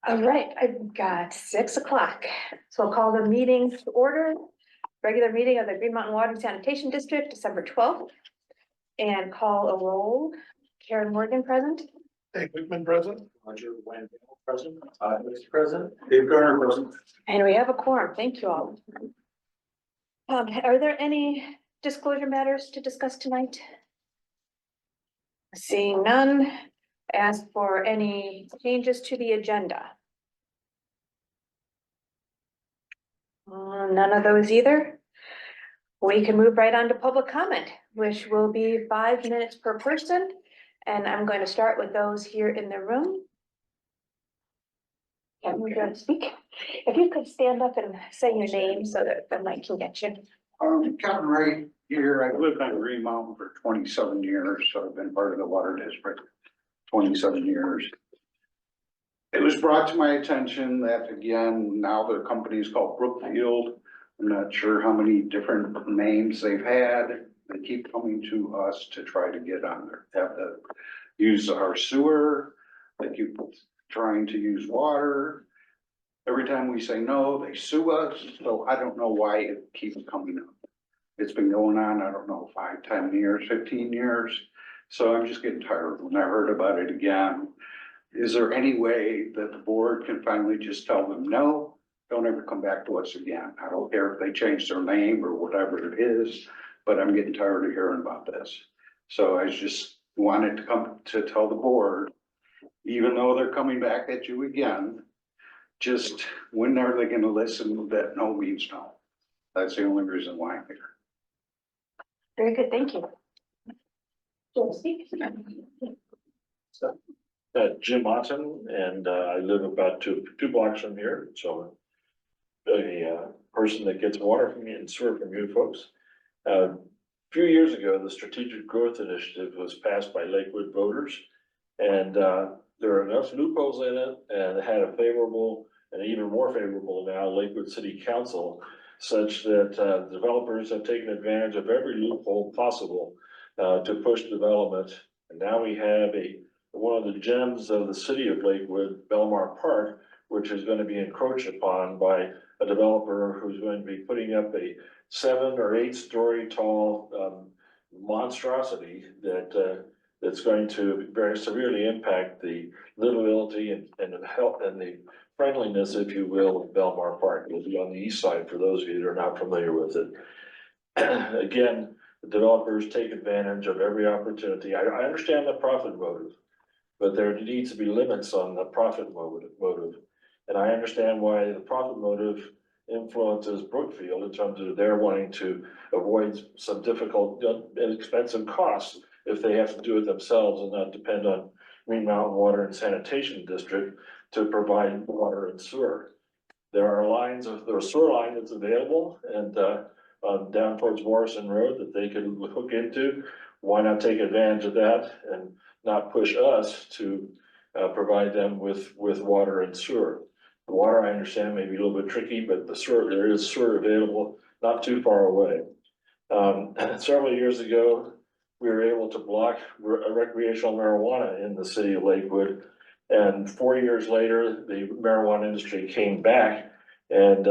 All right, I've got 6 o'clock. So I'll call the meeting to order. Regular meeting of the Green Mountain Water and Sanitation District, December 12th. And call a roll. Karen Morgan present. Dave Wickman present. Roger Wayne present. Mr. President. Dave Garner present. And we have a quorum. Thank you all. Are there any disclosure matters to discuss tonight? Seeing none, ask for any changes to the agenda. None of those either. We can move right on to public comment, which will be 5 minutes per person. And I'm going to start with those here in the room. Can we go to speak? If you could stand up and say your name so that the mic can get you. Captain Ray here. I've lived on Green Mountain for 27 years, so I've been part of the water district 27 years. It was brought to my attention that again, now the company is called Brookfield. I'm not sure how many different names they've had. They keep coming to us to try to get on there, have to use our sewer. They keep trying to use water. Every time we say no, they sue us. So I don't know why it keeps coming up. It's been going on, I don't know, 5, 10 years, 15 years. So I'm just getting tired when I heard about it again. Is there any way that the board can finally just tell them, no, don't ever come back to us again? I don't care if they change their name or whatever it is, but I'm getting tired of hearing about this. So I just wanted to come to tell the board, even though they're coming back at you again, just when are they gonna listen that no means no? That's the only reason why I'm here. Very good, thank you. Jim Otten, and I live about two blocks from here, so a person that gets water from you and sewer from you folks. A few years ago, the Strategic Growth Initiative was passed by Lakewood voters, and there are enough loopholes in it, and it had a favorable and even more favorable now Lakewood City Council, such that developers have taken advantage of every loophole possible to push development. And now we have one of the gems of the city of Lakewood, Belmar Park, which is going to be encroached upon by a developer who's going to be putting up a 7 or 8 story tall monstrosity that's going to very severely impact the livability and the health and the friendliness, if you will, of Belmar Park. It'll be on the east side for those of you that are not familiar with it. Again, the developers take advantage of every opportunity. I understand the profit motive, but there needs to be limits on the profit motive. And I understand why the profit motive influences Brookfield in terms of their wanting to avoid some difficult and expensive costs if they have to do it themselves and not depend on Green Mountain Water and Sanitation District to provide water and sewer. There are sewer line that's available and down towards Morrison Road that they could hook into. Why not take advantage of that and not push us to provide them with water and sewer? The water, I understand, may be a little bit tricky, but the sewer, there is sewer available not too far away. Several years ago, we were able to block recreational marijuana in the city of Lakewood. And 4 years later, the marijuana industry came back and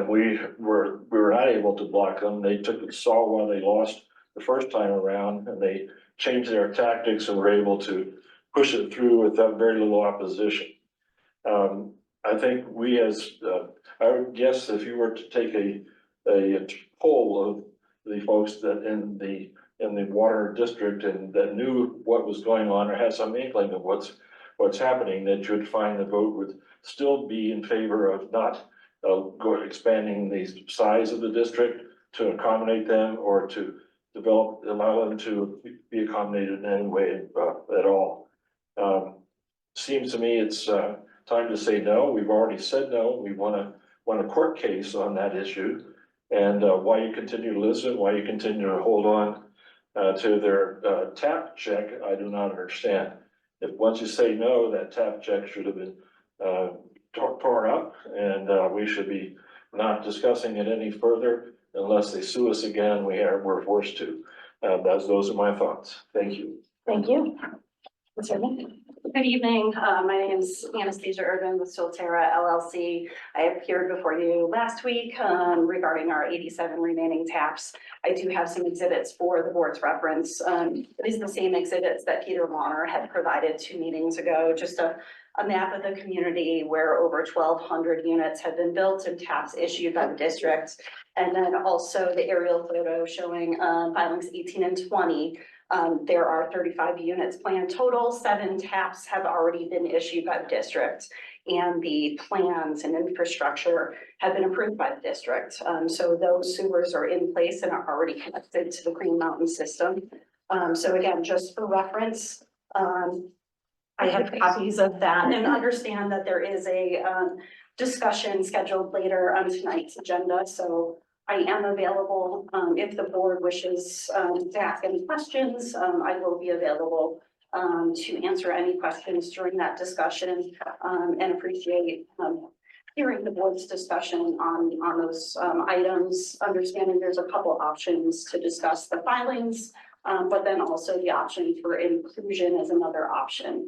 we were not able to block them. They saw what they lost the first time around, and they changed their tactics and were able to push it through without very little opposition. I think I would guess if you were to take a poll of the folks that in the water district and that knew what was going on or had some inkling of what's happening, that you'd find the vote would still be in favor of not expanding the size of the district to accommodate them or to allow them to be accommodated in any way at all. Seems to me it's time to say no. We've already said no. We won a court case on that issue. And why you continue to listen, why you continue to hold on to their tap check, I do not understand. If once you say no, that tap check should have been torn up, and we should be not discussing it any further unless they sue us again. We're forced to. Those are my thoughts. Thank you. Thank you. Ms. Herman? Good evening. My name is Anastasia Urban with Solterra LLC. I appeared before you last week regarding our 87 remaining taps. I do have some exhibits for the board's reference. These are the same exhibits that Peter Warner had provided 2 meetings ago, just a map of the community where over 1,200 units have been built and taps issued by the district. And then also the aerial photo showing filings 18 and 20. There are 35 units planned total. 7 taps have already been issued by the district, and the plans and infrastructure have been approved by the district. So those sewers are in place and are already connected to the Green Mountain system. So again, just for reference, I have copies of that and understand that there is a discussion scheduled later on tonight's agenda. So I am available, if the board wishes, to ask any questions. I will be available, to answer any questions during that discussion, and appreciate, hearing the board's discussion on those, items, understanding there's a couple options to discuss the filings, but then also the option for inclusion is another option.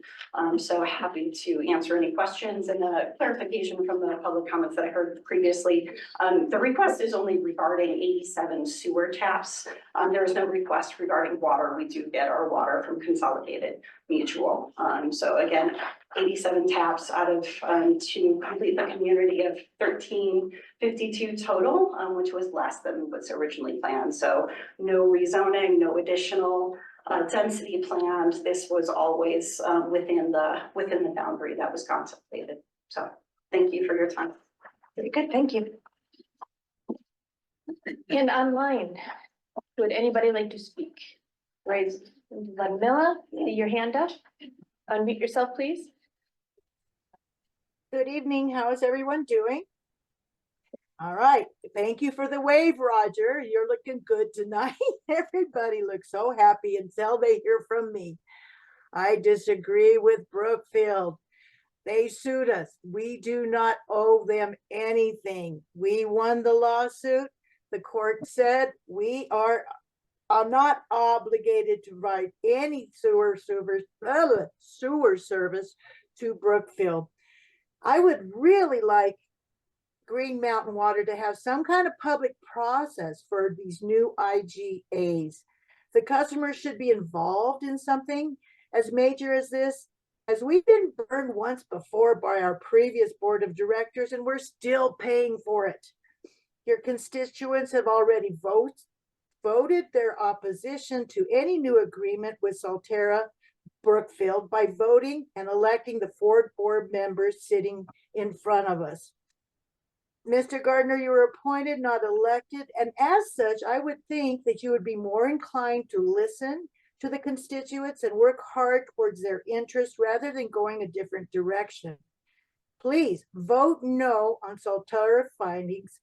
So happy to answer any questions, and a clarification from the public comments that I heard previously. The request is only regarding 87 sewer taps. There is no request regarding water. We do get our water from Consolidated Mutual. So again, 87 taps out of to complete the community of 1352 total, which was less than what's originally planned. So no rezoning, no additional density planned. This was always within the boundary that was contemplated. So thank you for your time. Very good, thank you. And online, would anybody like to speak? Raise, Ludmilla, see your hand up. Unmute yourself, please. Good evening. How is everyone doing? All right. Thank you for the wave, Roger. You're looking good tonight. Everybody looks so happy until they hear from me. I disagree with Brookfield. They sued us. We do not owe them anything. We won the lawsuit. The court said we are not obligated to provide any sewer service to Brookfield. I would really like Green Mountain Water to have some kind of public process for these new IGAs. The customers should be involved in something as major as this, as we've been burned once before by our previous board of directors, and we're still paying for it. Your constituents have already voted their opposition to any new agreement with Solterra Brookfield by voting and electing the 4 board members sitting in front of us. Mr. Gardner, you were appointed, not elected, and as such, I would think that you would be more inclined to listen to the constituents and work hard towards their interests rather than going a different direction. Please vote no on Solterra filings.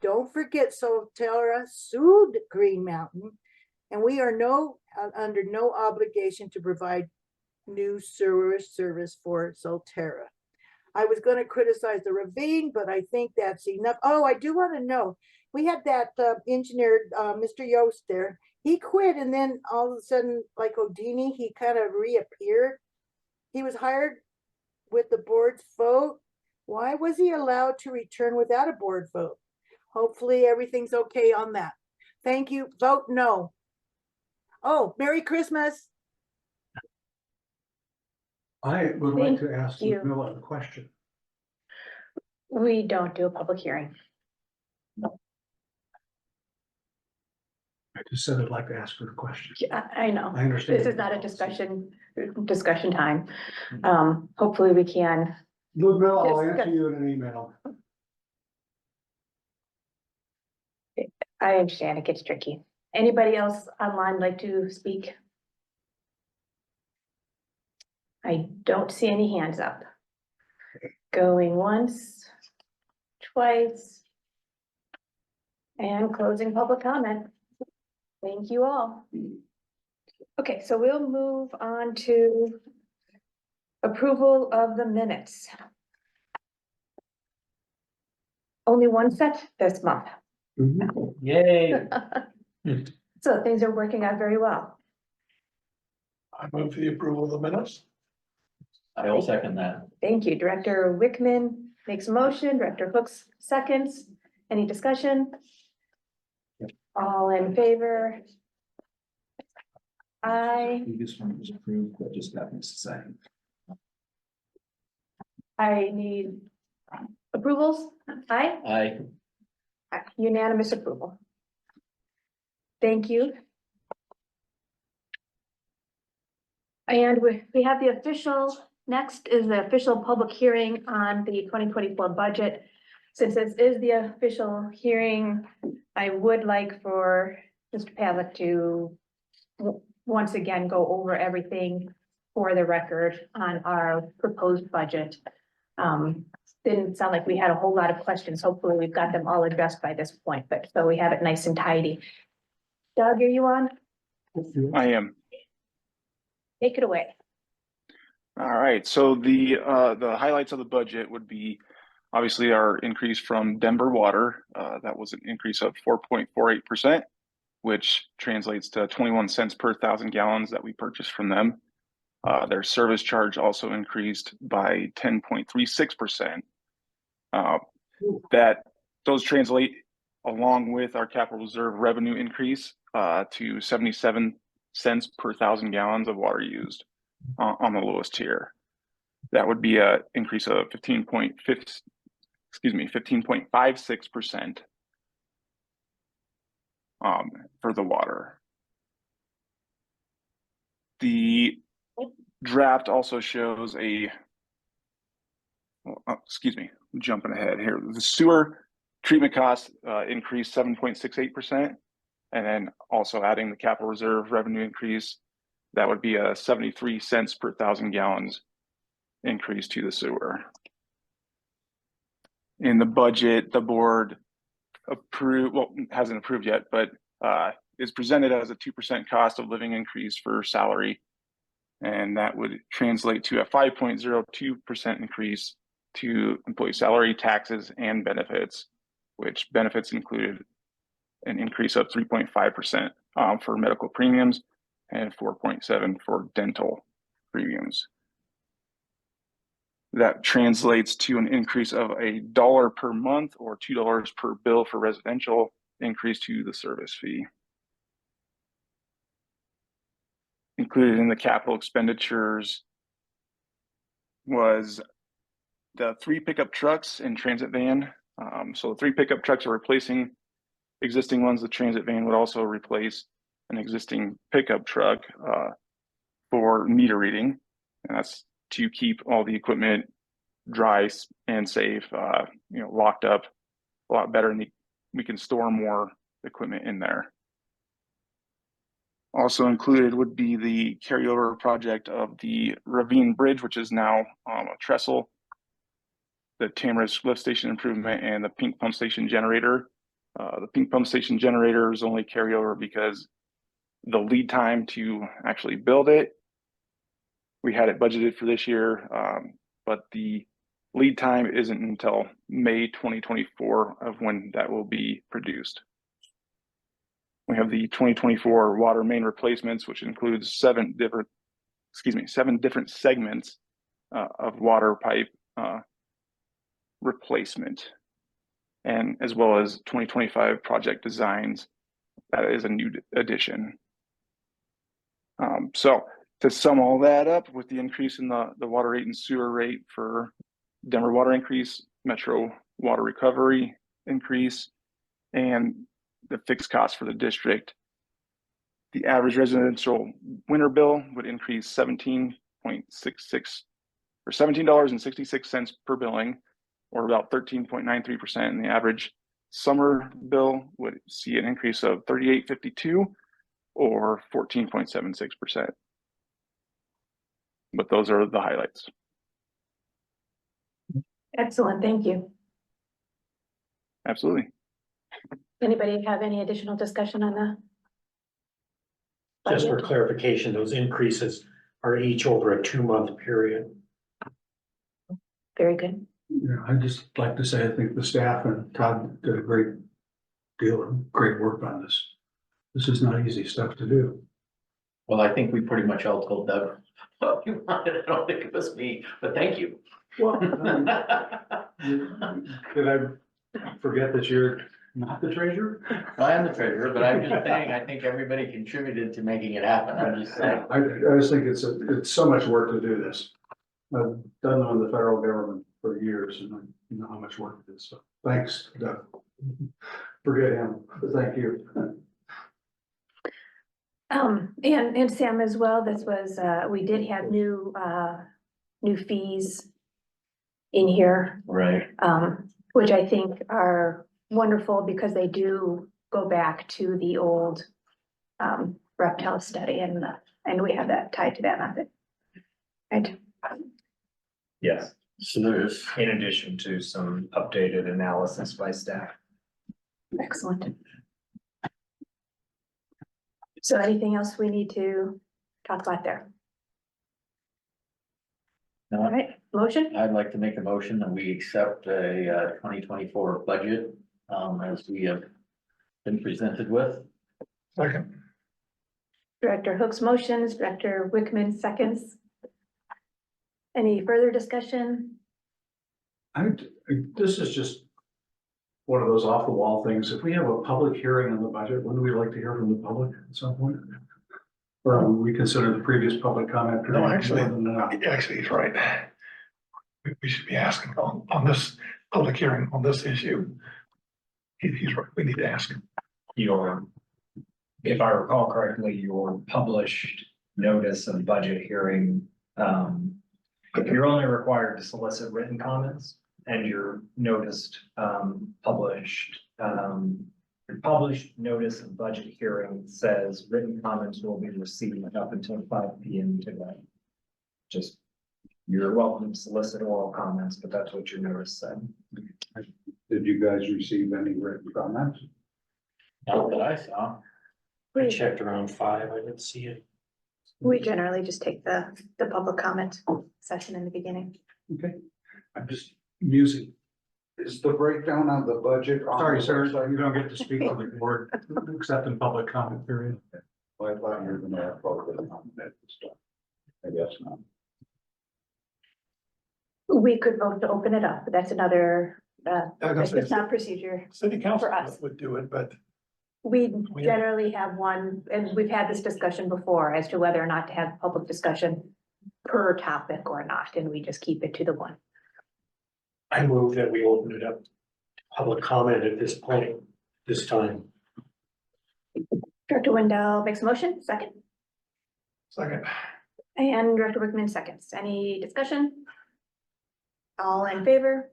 Don't forget Solterra sued Green Mountain, and we are under no obligation to provide new sewer service for Solterra. I was going to criticize the ravine, but I think that's enough. Oh, I do want to know, we had that engineer, Mr. Yost there. He quit, and then all of a sudden, like Houdini, he kind of reappeared. He was hired with the board's vote. Why was he allowed to return without a board vote? Hopefully everything's okay on that. Thank you. Vote no. Oh, Merry Christmas. I would like Thank to ask you. Ludmilla a question. We don't do a public hearing. I just said I'd like to ask her a question. I know. I understand. This is not a discussion time. Hopefully we can. Ludmilla, I'll Discuss. answer you in an email. I understand it gets tricky. Anybody else online like to speak? I don't see any hands up. Going once, twice. And closing public comment. Thank you all. Okay, so we'll move on to approval of the minutes. Only one set this month. Yay. So things are working out very well. I move for the approval of the minutes. I will second that. Thank you. Director Wickman makes a motion, Director Hooks seconds. Any discussion? All in favor? Aye. This one was approved, but just got missed a second. I need approvals. Aye. Aye. Unanimous approval. Thank you. And we have the official, next is the official public hearing on the 2024 budget. Since this is the official hearing, I would like for Mr. Pavlik to once again go over everything for the record on our proposed budget. Didn't sound like we had a whole lot of questions. Hopefully we've got them all addressed by this point, but so we have it nice and tidy. Doug, are you on? I am. Take it away. All right, so the highlights of the budget would be obviously our increase from Denver Water. That was an increase of 4.48%, which translates to 21 cents per 1,000 gallons that we purchased from them. Their service charge also increased by 10.36%. Those translate along with our capital reserve revenue increase to 77 cents per 1,000 gallons of water used on the lowest tier. That would be an increase of 15.56% for the water. The draft also shows jumping ahead here. The sewer treatment costs increased 7.68%, and then also adding the capital reserve revenue increase, that would be a 73 cents per 1,000 gallons increase to the sewer. In the budget, the board hasn't approved yet, but is presented as a 2% cost of living increase for salary. And that would translate to a 5.02% increase to employee salary, taxes, and benefits, which benefits included an increase of 3.5% for medical premiums and 4.7% for dental premiums. That translates to an increase of $1 per month or $2 per bill for residential increase to the service fee. Included in the capital expenditures was the 3 pickup trucks and transit van. So the 3 pickup trucks are replacing existing ones. The transit van would also replace an existing pickup truck for meter reading. And that's to keep all the equipment dry and safe, locked up a lot better, and we can store more equipment in there. Also included would be the carryover project of the Ravine Bridge, which is now a trestle, the Tamarisk lift station improvement, and the Pink pump station generator. The Pink pump station generator is only carryover because the lead time to actually build it, we had it budgeted for this year, but the lead time isn't until May 2024 of when that will be produced. We have the 2024 water main replacements, which includes 7 different segments of water pipe replacement, and as well as 2025 project designs. That is a new addition. So to sum all that up, with the increase in the water rate and sewer rate for Denver Water increase, Metro Water Recovery increase, and the fixed cost for the district, the average residential winter bill would increase $17.66 per billing, or about 13.93%. And the average summer bill would see an increase of $38.52 or 14.76%. But those are the highlights. Excellent, thank you. Absolutely. Anybody have any additional discussion on that? Just for clarification, those increases are each over a 2-month period. Very good. Yeah, I'd just like to say, I think the staff and Todd did a great deal of great work on this. This is not easy stuff to do. Well, I think we pretty much all told Doug what we wanted. I don't think it was me, but thank you. Well, did I forget that you're not the treasurer? I am the treasurer, but I'm just saying, I think everybody contributed to making it happen. I'm just saying. I just think it's so much work to do this. I've done it on the federal government for years and I know how much work it is. So thanks, Doug. Forget him, but thank you. And Sam as well, this was, we did have new fees in here, Right. which I think are wonderful because they do go back to the old reptile study and we have that tied to that method. Right, Yes, So there's, in addition to some updated analysis by staff. excellent. So anything else we need to talk about there? No. All right, motion, I'd like to make a motion that we accept a 2024 budget as we have been presented with. Second. Director Hook's motions, Director Wickman seconds. Any further discussion? This is just one of those off the wall things. If we have a public hearing on the budget, wouldn't we like to hear from the public at some point? Or we consider the previous public comment? No, actually, more than enough? actually, he's right. We should be asking on this public hearing on this issue. He's right, we need to ask him. Your, if I recall correctly, your published notice of budget hearing, you're only required to solicit written comments and your noticed, published notice of budget hearing says written comments will be received up until 5 p.m. today. Just, you're welcome to solicit oral comments, but that's what your notice said. Did you guys receive any written comments? Not that I saw. I checked around 5, I didn't see it. We generally just take the public comment session in the beginning. Okay, I'm just musing. Is the breakdown on the budget? on Sorry, the sir, website? you don't get to speak to the board, except in public comment period. Well, I thought you were gonna have public comment stuff. I guess not. We could vote to open it up, but that's another, I was gonna say, it's not procedure. City council for us. would do it, but We generally have one, and we've had this discussion before as to whether or not to have public discussion per topic or not, and we just keep it to the one. I move that we open it up to public comment at this point, this time. Director Wendell makes a motion, second, second, and Director Wickman seconds. Any discussion? All in favor?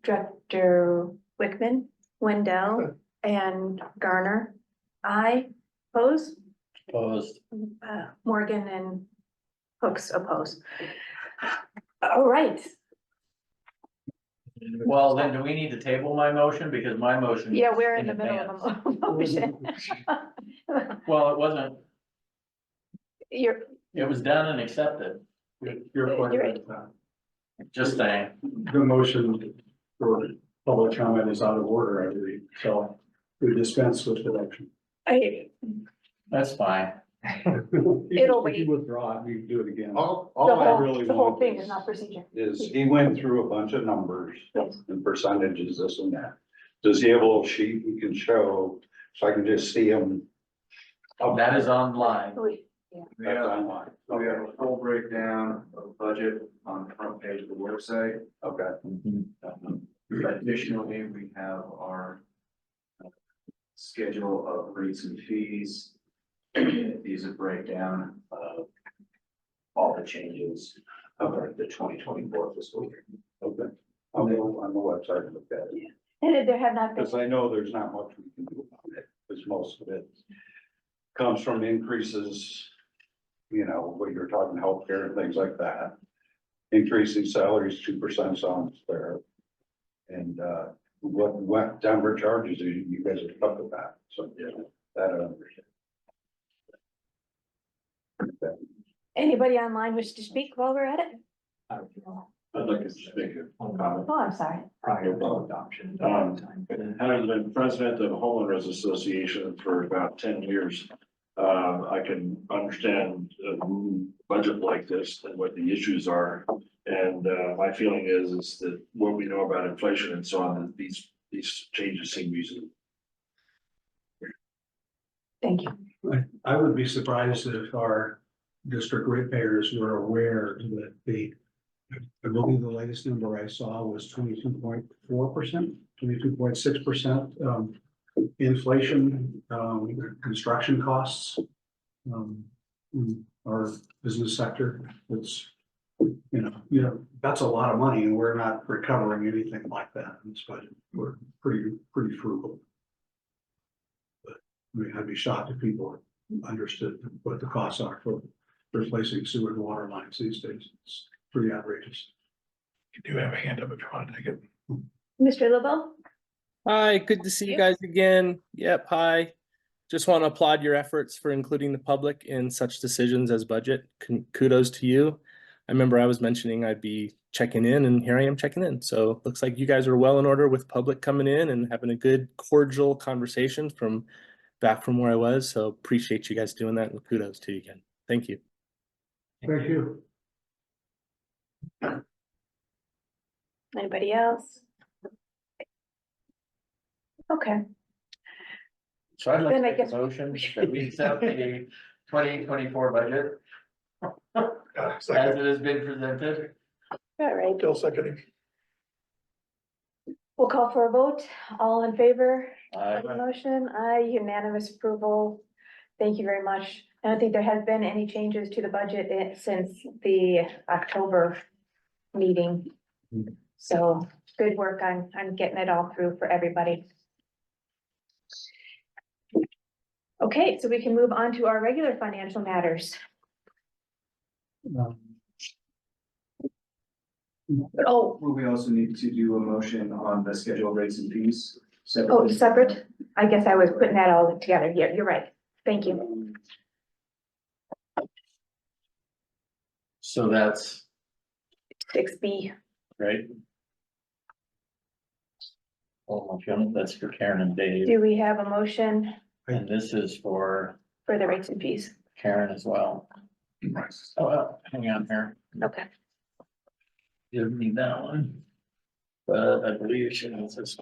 Director Wickman, Wendell, and Garner. Aye, oppose? Opposed. Morgan and Hooks oppose. All right, Well, then do we need to table my motion? Because my motion. yeah, was we're in the middle advance. of a motion. Well, it wasn't, You're, it was done and accepted. You're quite You're right. Just saying. The motion for public comment is out of order, I believe, so we dispense with the action. That's fine. It'll If you wait. withdraw it, you can do it again. All The I really whole, the whole want thing is not procedure. is he went through a bunch of numbers Yes. and percentages, this and that. Does he have a little sheet we can show, so I can just see him? That is online. That's online. We have a full breakdown of budget on the front page of the website. Okay, Additionally, we have our schedule of rates and fees. These are breakdown of all the changes of the 2024 fiscal year. okay. I'll go on the website and look at it. And there have not been, Because I know there's not much we can do about it, because most of it comes from increases, you know, what you're talking healthcare and things like that. Increasing salaries, 2% sounds fair. And, what Denver charges, you guys are stuck with that, so, yeah, that I understand. anybody online wish to speak while we're at it? I'd like just make a On comment. Oh, I'm sorry. prior to adoption. Having been president of a homeowners association for about 10 years, I can understand a budget like this and what the issues are. And my feeling is that what we know about inflation and so on, that these changes seem reasonable. Thank you. I would be surprised if our district ratepayers were aware that I believe the latest number I saw was 22.4%, 22.6%, inflation, construction costs. In our business sector, it's, that's a lot of money and we're not recovering anything like that in this budget. We're pretty frugal. But I mean, I'd be shocked if people understood what the costs are for replacing sewer and water lines these days. It's pretty outrageous. You do have a hand up if you want to take it. Mr. LeBeau? Hi, good to see you You? guys again. Yep, hi. Just want to applaud your efforts for including the public in such decisions as budget. Kudos to you. I remember I was mentioning I'd be checking in and here I am checking in. So looks like you guys are well in order with public coming in and having a good cordial conversation from back from where I was. So appreciate you guys doing that and kudos to you again. Thank you. Thank you. Anybody else? Okay, So I'd like to Then I make a guess- motion that we accept the 2024 budget as Second, it has been presented. all right. still seconding. We'll call for a vote. All in favor Uh, of the motion? Aye, unanimous approval. Thank you very much. I don't think there has been any changes to the budget since the October meeting. So good work on getting it all through for everybody. Okay, so we can move on to our regular financial matters. Oh, Will we also need to do a motion on the scheduled rates and fees? oh, separate? I guess I was putting that all together. Yeah, you're right. Thank you. So that's 6B. right. Oh, that's for Karen and Dave, Do we have a motion and this is for for the rates and fees? Karen as well. Oh, well, hang on here. Okay. Give me that one. But I believe she has this.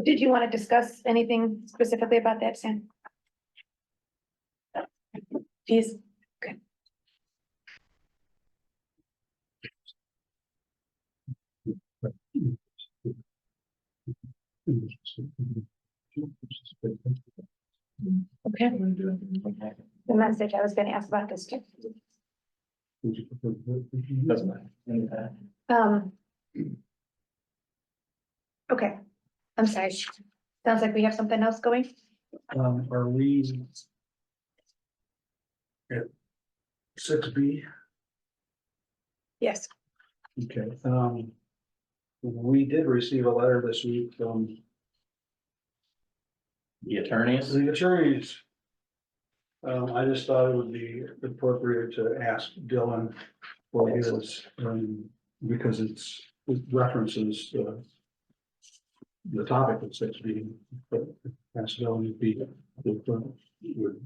Did you want to discuss anything specifically about that, Sam? Fees? Okay. Okay. The message, I was gonna ask about this too. Doesn't matter. Um. Okay, I'm sorry. Sounds like we have something else going. Are we at 6B? Yes. Okay, we did receive a letter this week from The attorneys. the attorneys. I just thought it would be appropriate to ask Dylan for his, because it references the topic of 6B, but ask Dylan if he would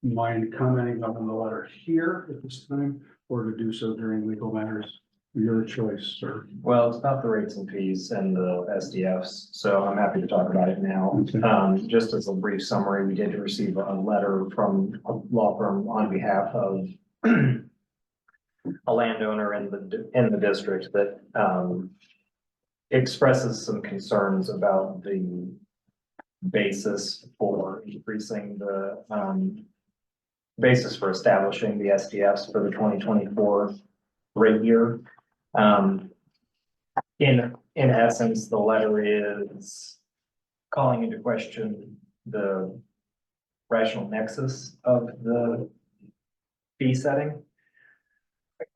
mind commenting on the letter here at this time, or to do so during legal matters. Your choice, sir. Well, it's about the rates and fees and the SDFs, so I'm happy to talk about it now. Okay. Just as a brief summary, we did receive a letter from a law firm on behalf of a landowner in the district that expresses some concerns about the basis for increasing the basis for establishing the SDFs for the 2024 rate year. In essence, the letter is calling into question the rational nexus of the fee setting.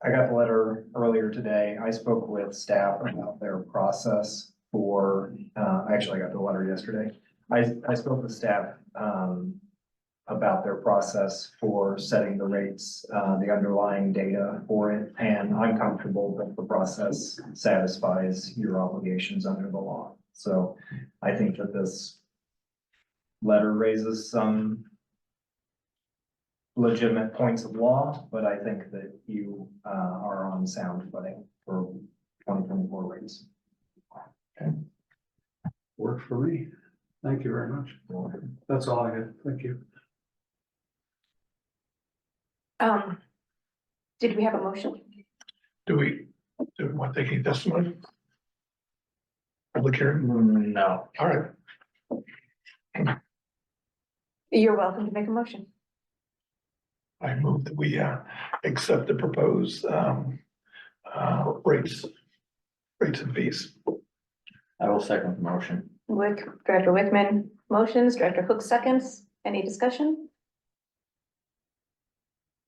I got the letter earlier today. I spoke with staff about their process for, actually I got the letter yesterday. I spoke with staff, about their process for setting the rates, the underlying data for it, and I'm comfortable that the process satisfies your obligations under the law. So I think that this letter raises some legitimate points of law, but I think that you are on sound footing for 2024 rates. Works for me. Thank you very much. That's all I had. Thank you. Did we have a motion? Do we want to take any testimony? Public hearing? No. All right. You're welcome to make a motion. I move that we accept the proposed rates and fees. I will second the motion. Director Wickman motions, Director Hook seconds. Any discussion?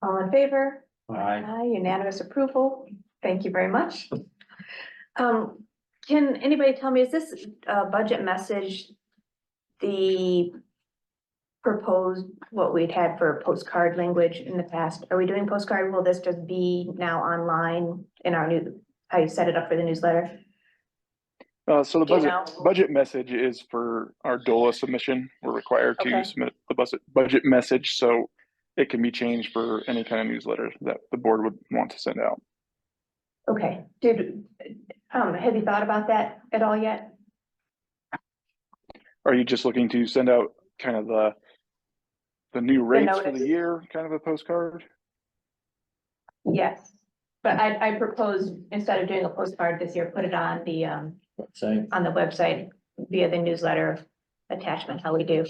All in favor? Aye. Aye, unanimous approval. Thank you very much. Can anybody tell me, is this budget message the proposed, what we'd had for postcard language in the past? Are we doing postcard? Will this just be now online in our new, how you set it up for the newsletter? So the Do you budget message is for our DOLA submission. We're required to Okay. submit the budget message, so it can be changed for any kind of newsletter that the board would want to send out. Okay, have you thought about that at all yet? Are you just looking to send out kind of the new rates for notice. the year, kind of a postcard? Yes, but I propose, instead of doing a postcard this year, put it on the Same. on the website via the newsletter attachment, how we do.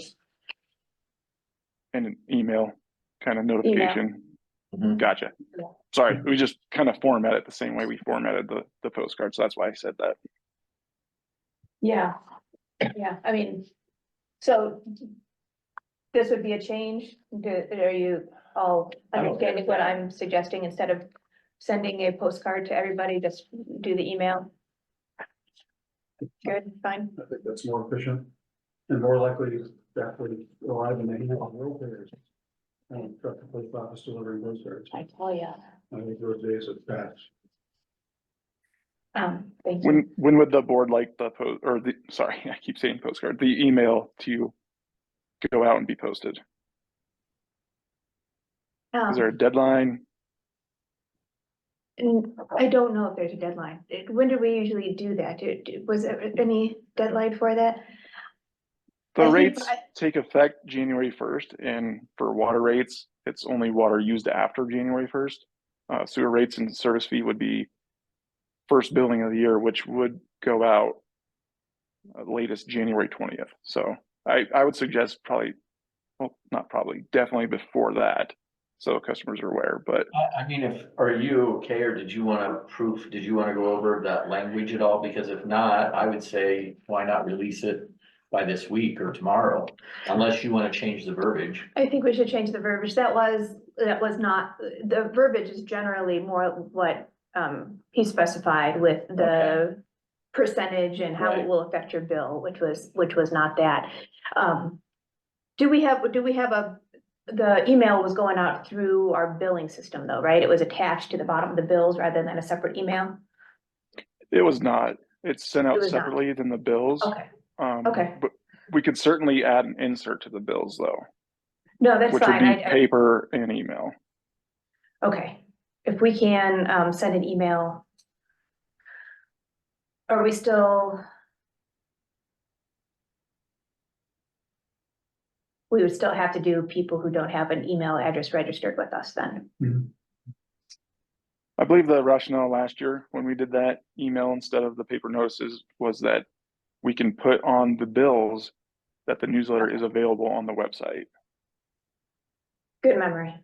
And an email kind of notification. Mhm. Gotcha. Yeah. Sorry, we just kind of format it the same way we formatted the postcard, so that's why I said that. Yeah, yeah, I mean, so this would be a change. Are you all I'm okay understanding with what that. I'm suggesting? Instead of sending a postcard to everybody, just do the email? Good, fine. I think that's more efficient and more likely to actually arrive in the hand of ratepayers. And truck the post office delivering those cards. I tell ya. I think those days have passed. Thank you. When would the board like the post, or the, sorry, I keep saying postcard, the email to go out and be posted? Is there a deadline? And I don't know if there's a deadline. When do we usually do that? Was there any deadline for that? The I think rates I- take effect January 1st, and for water rates, it's only water used after January 1st. Sewer rates and service fee would be first billing of the year, which would go out latest January 20th. So I would suggest probably, well, not probably, definitely before that, so customers are aware. But I mean, are you okay, or did you want to go over that language at all? Because if not, I would say, why not release it by this week or tomorrow? Unless you want to change the verbiage. I think we should change the verbiage. That was not, the verbiage is generally more what he specified with the percentage and how it Right. will affect your bill, which was not that. Do we have the email was going out through our billing system though, right? It was attached to the bottom of the bills rather than a separate email? it was not. It's sent It out was not. separately than the bills. Okay, okay. But we could certainly add an insert to the bills though, No, that's which would fine. be paper and email. Okay, if we can send an email. Are we still? We would still have to do people who don't have an email address registered with us then. I believe the rationale last year when we did that email instead of the paper notices was that we can put on the bills that the newsletter is available on the website. Good memory.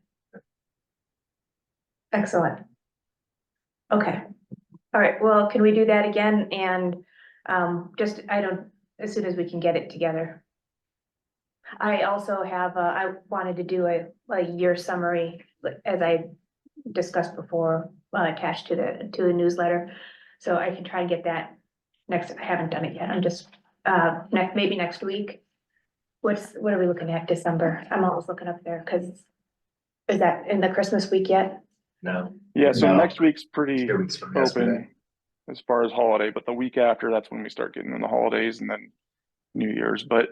Excellent. Okay, all right, well, can we do that again? And as soon as we can get it together. I also have, I wanted to do a year summary, as I discussed before, attached to the newsletter. So I can try and get that next, I haven't done it yet, I'm just, maybe next week. what are we looking at, December? I'm always looking up there, cause is that in the Christmas week yet? No. Yeah, so No. next week's pretty 2 weeks from yesterday. open as far as holiday, but the week after, that's when we start getting in the holidays and then New Year's. But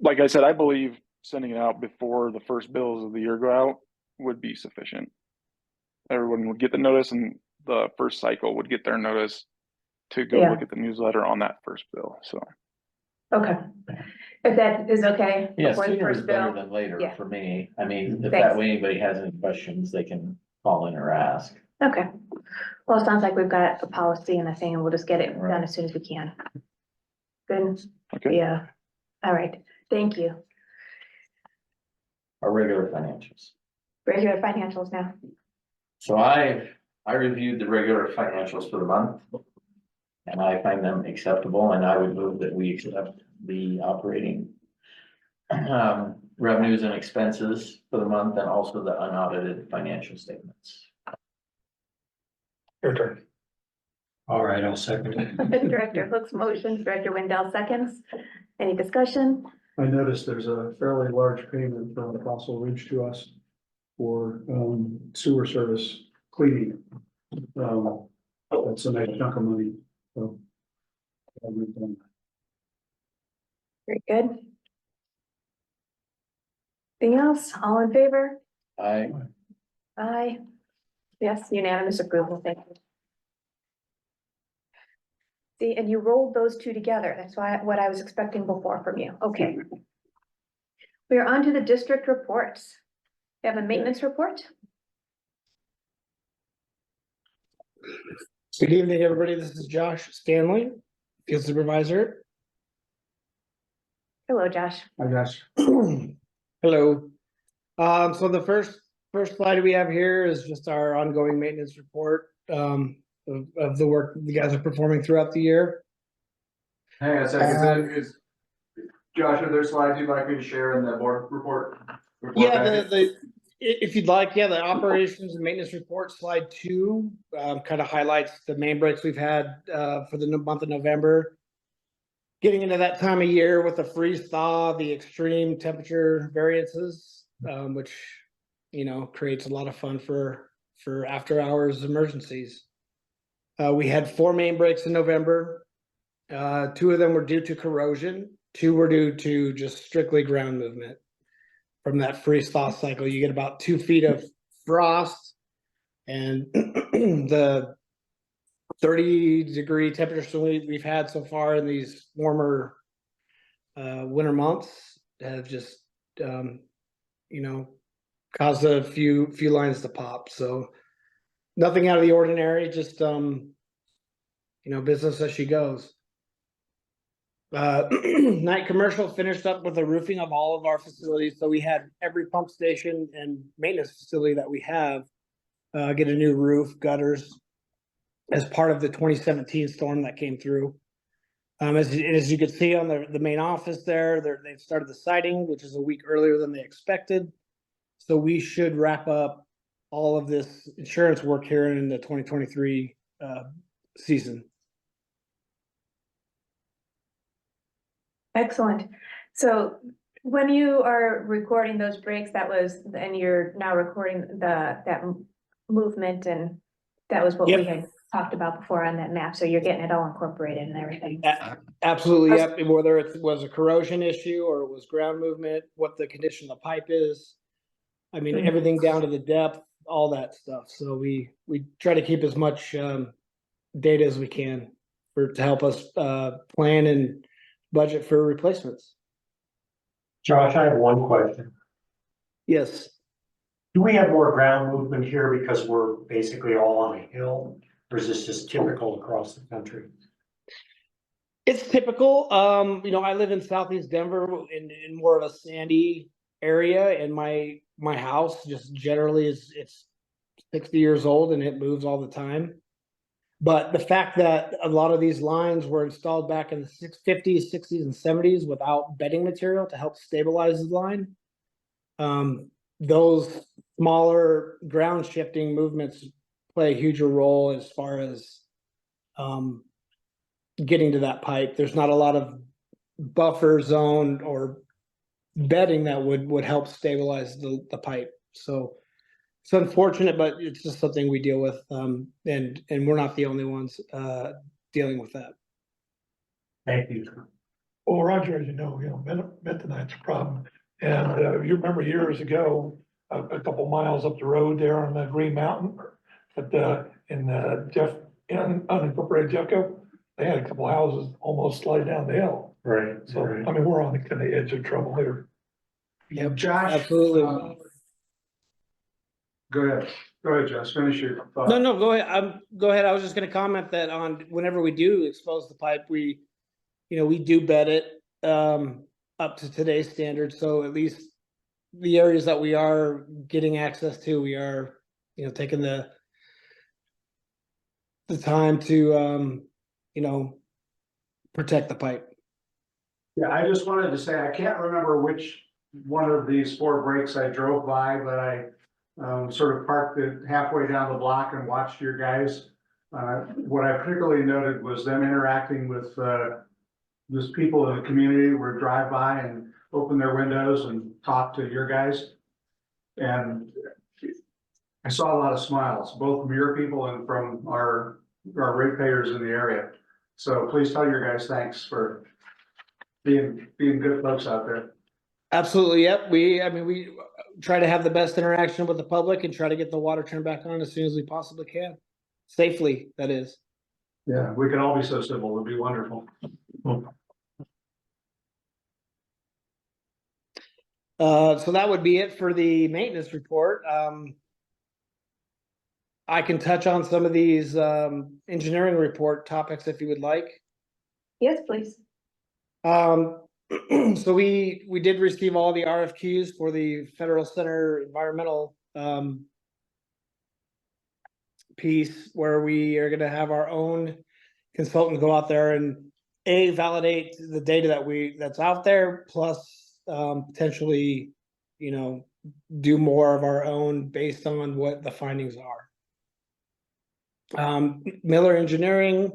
like I said, I believe sending it out before the first bills of the year go out would be sufficient. Everyone would get the notice and the first cycle would get their notice to go Yeah. look at the newsletter on that first bill, so. Okay, if that is okay. Yeah, before the sooner is first better bill. than later Yeah. for me. I mean, if Thanks. that way anybody has any questions, they can call in or ask. Okay, well, it sounds like we've got a policy and a thing, and we'll just get it done Right. as soon as we can. Good, Okay. yeah, all right, thank you. Our regular financials. Regular financials now. So I reviewed the regular financials for the month. And I find them acceptable, and I would move that we accept the operating revenues and expenses for the month and also the unaudited financial statements. Your turn. All right, I'll second it. Director Hook's motion, Director Wendell seconds. Any discussion? I noticed there's a fairly large payment from Fossil Ridge to us for sewer service cleaning. That's a nice chunk of money, so. Very good. Anything else? All in favor? I, Aye. Yes, unanimous approval, thank you. See, and you rolled those two together. That's why, what I was expecting before from you. Okay. We are on to the district reports. We have a maintenance report. Good evening, everybody. This is Josh Stanley, Field Supervisor. Hello, Josh. I guess. Hello. So the first slide we have here is just our ongoing maintenance report of the work you guys are performing throughout the year. Hang on a second, is Josh, are there slides you'd like me to share in the board report? Yeah, if you'd like, yeah, the operations and maintenance report, slide 2, kind of highlights the main breaks we've had for the month of November. Getting into that time of year with the freeze thaw, the extreme temperature variances, which, you know, creates a lot of fun for after hours emergencies. We had 4 main breaks in November. 2 of them were due to corrosion. 2 were due to just strictly ground movement. From that freeze thaw cycle, you get about 2 feet of frost, and the 30-degree temperature we've had so far in these warmer winter months have just you know, caused a few lines to pop. So nothing out of the ordinary, just you know, business as she goes. Night commercial finished up with the roofing of all of our facilities. So we had every pump station and maintenance facility that we have get a new roof, gutters, as part of the 2017 storm that came through. As you can see on the main office there, they've started the siding, which is a week earlier than they expected. So we should wrap up all of this insurance work here in the 2023 season. Excellent. So when you are recording those breaks, and you're now recording that movement, and that was what we had talked about before on that map. So you're getting it all incorporated and everything. Absolutely, yep. Whether it was a corrosion issue or it was ground movement, what the condition of the pipe is. I mean, everything down to the depth, all that stuff. So we try to keep as much data as we can to help us plan and budget for replacements. Josh, I have one question. Yes. Do we have more ground movement here because we're basically all on a hill, or is this just typical across the country? It's typical. You know, I live in Southeast Denver in more of a sandy area, and my house just generally it's 60 years old and it moves all the time. But the fact that a lot of these lines were installed back in the 50s, 60s, and 70s without bedding material to help stabilize the line, those smaller ground shifting movements play a huge role as far as getting to that pipe. There's not a lot of buffer zone or bedding that would help stabilize the pipe. So it's unfortunate, but it's just something we deal with. And we're not the only ones dealing with that. Thank you. Well, Roger, as you know, bentonite's a problem. And you remember years ago, a couple miles up the road there on the Green Mountain, in unincorporated Jeffco, they had a couple houses almost slide down the hill. Right. So, I mean, we're on the kind of edge of trouble here. Yep, Josh. absolutely. Go ahead, Josh, finish your thought. No, go ahead. Go ahead. I was just gonna comment that on whenever we do expose the pipe, we do bed it up to today's standards. So at least the areas that we are getting access to, we are, taking the time to protect the pipe. Yeah, I just wanted to say, I can't remember which one of these 4 breaks I drove by, but I sort of parked it halfway down the block and watched your guys. What I particularly noted was them interacting with just people in the community who would drive by and open their windows and talk to your guys. And I saw a lot of smiles, both from your people and from our ratepayers in the area. So please tell your guys thanks for being good folks out there. Absolutely. Yep. We try to have the best interaction with the public and try to get the water turned back on as soon as we possibly can. Safely, that is. Yeah, we could all be so civil. It would be wonderful. So that would be it for the maintenance report. I can touch on some of these engineering report topics if you would like. Yes, please. So we did receive all the RFQs for the Federal Center environmental piece, where we are going to have our own consultant go out there and validate the data that's out there, plus potentially do more of our own based on what the findings are. Miller Engineering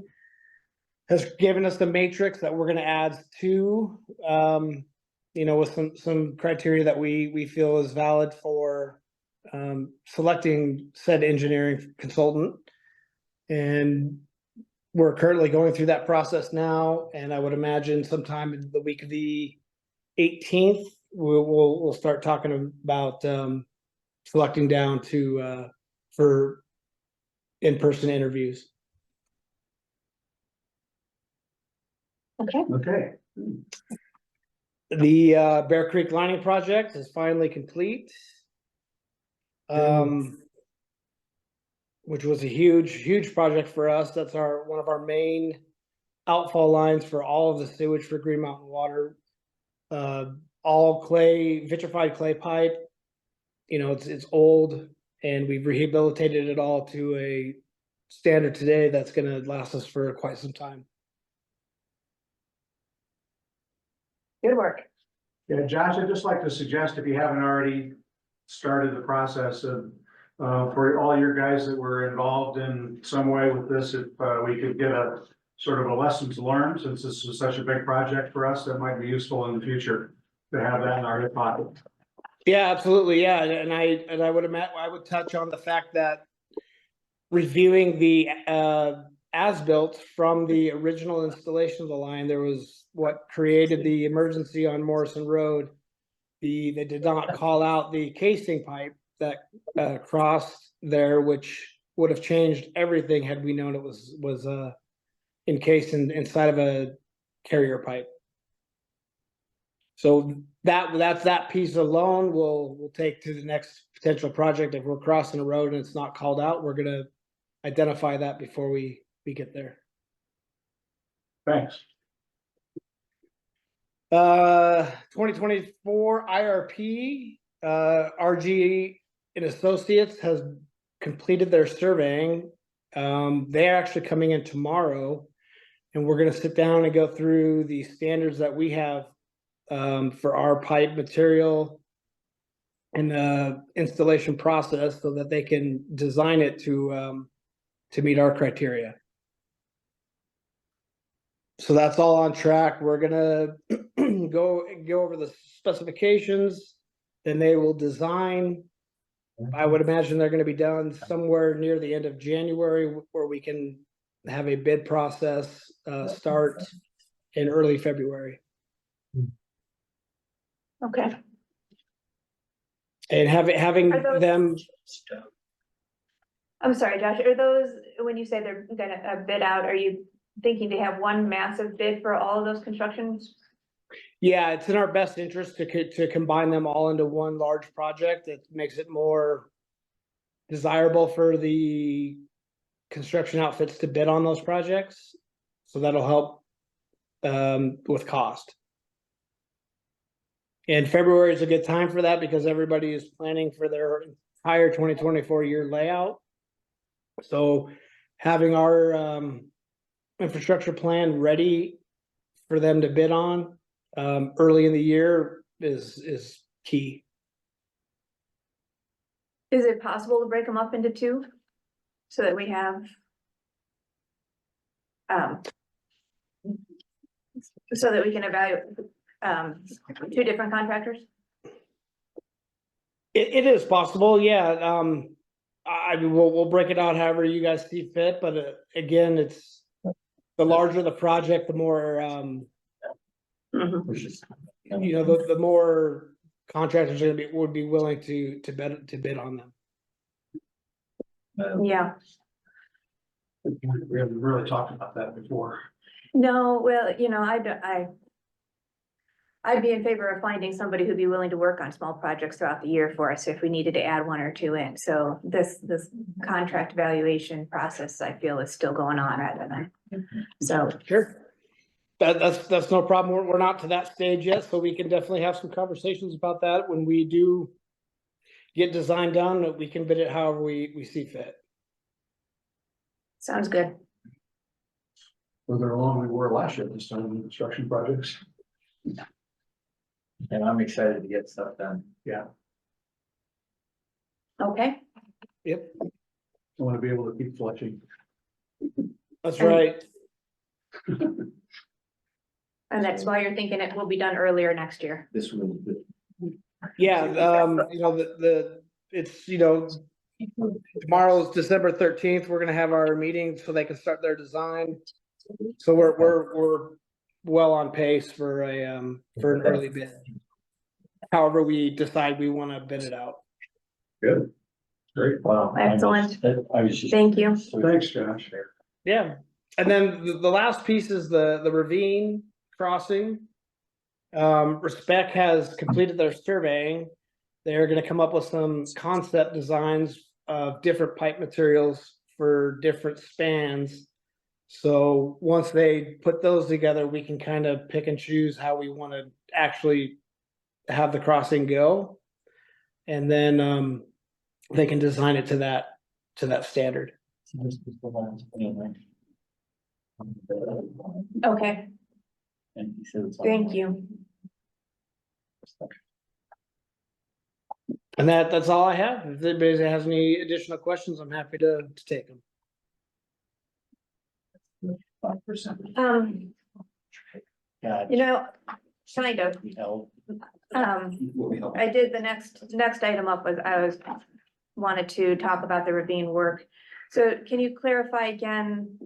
has given us the matrix that we're going to add to, with some criteria that we feel is valid for selecting said engineering consultant. And we're currently going through that process now, and I would imagine sometime in the week of the 18th, we'll start talking about selecting down to for in-person interviews. Okay. The Bear Creek lining project is finally complete, which was a huge project for us. That's one of our main outfall lines for all of the sewage for Green Mountain Water. All clay, vitrified clay pipe. It's old, and we've rehabilitated it all to a standard today that's going to last us for quite some time. Good work. Yeah, Josh, I'd just like to suggest, if you haven't already started the process of, for all your guys that were involved in some way with this, if we could get a sort of a lessons learned, since this was such a big project for us, that might be useful in the future to have that in our hip pocket. Yeah, absolutely. Yeah. And I would touch on the fact that reviewing the as-built from the original installation of the line, there was what created the emergency on Morrison Road. They did not call out the casing pipe that crossed there, which would have changed everything had we known it was encased inside of a carrier pipe. So that's that piece alone we'll take to the next potential project. If we're crossing a road and it's not called out, we're gonna identify that before we get there. Thanks. 2024 IRP, RG and Associates has completed their surveying. They're actually coming in tomorrow, and we're going to sit down and go through the standards that we have for our pipe material and the installation process, so that they can design it to meet our criteria. So that's all on track. We're gonna go over the specifications, then they will design. I would imagine they're gonna be done somewhere near the end of January where we can have a bid process start in early February. Okay. And having Are those- them, I'm sorry, Josh, are those, when you say they're gonna bid out, are you thinking to have one massive bid for all of those constructions? yeah, it's in our best interest to combine them all into one large project. That makes it more desirable for the construction outfits to bid on those projects. So that'll help with cost. And February is a good time for that because everybody is planning for their entire 2024 year layout. So having our infrastructure plan ready for them to bid on early in the year is key. Is it possible to break them up into two? So that we have so that we can evaluate two different contractors? It is possible, yeah. We'll break it out however you guys see fit, but again, it's the larger the project, the more you know, the more contractors would be willing to bid on them. Yeah, We haven't really talked about that before. no, well, you know, I'd be in favor of finding somebody who'd be willing to work on small projects throughout the year for us if we needed to add one or two in. So this contract evaluation process, I feel, is still going on rather than, so. Sure. That's no problem. We're not to that stage yet, so we can definitely have some conversations about that when we do get design done. We can bid it however we see fit. Sounds good. Further along we were last year, this time in construction projects. And I'm excited to get stuff done. Yeah, Okay, Yep, I want to be able to keep fletching. that's right. and that's why you're thinking it will be done earlier next year. This was Yeah, you know, it's, you know, tomorrow's December 13th. We're gonna have our meeting so they can start their design. So we're well on pace for an early bid. However, we decide we want to bid it out. Good. Great. Wow. Excellent. I was just. Thank you. Thanks, Josh. Yeah, and then the last piece is the ravine crossing. Respec has completed their surveying. They're gonna come up with some concept designs of different pipe materials for different spans. So once they put those together, we can kind of pick and choose how we want to actually have the crossing go. And then they can design it to that standard. Okay, thank you. And that's all I have. If anybody has any additional questions, I'm happy to take them. 5%. You know, kind of, I did the next item up was wanted to talk about the ravine work. So can you clarify again?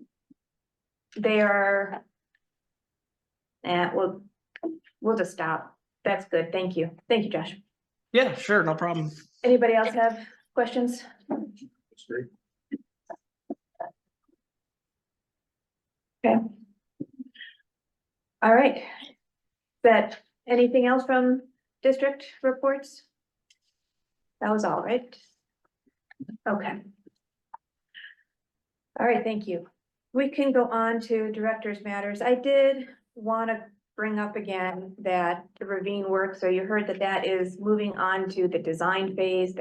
They are. We'll just stop. That's good. Thank you. Thank you, Josh. Yeah, sure, no problem. Anybody else have questions? That's great. Okay. All right. That, anything else from district reports? That was all, right? Okay. All right, thank you. We can go on to director's matters. I did want to bring up again that the ravine work, so you heard that is moving on to the design phase.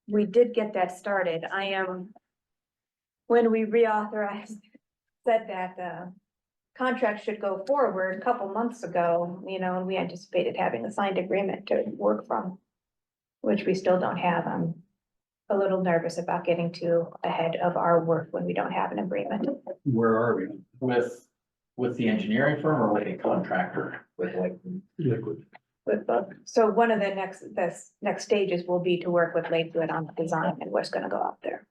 We did get that started. When we reauthorized, said that the contract should go forward a couple months ago, you know, and we anticipated having a signed agreement to work from, which we still don't have. I'm a little nervous about getting too ahead of our work when we don't have an agreement. Where are we? With with the engineering firm or with a contractor? With like, Liquid. So one of the next stages will be to work with Lakewood on the design and what's gonna go out there.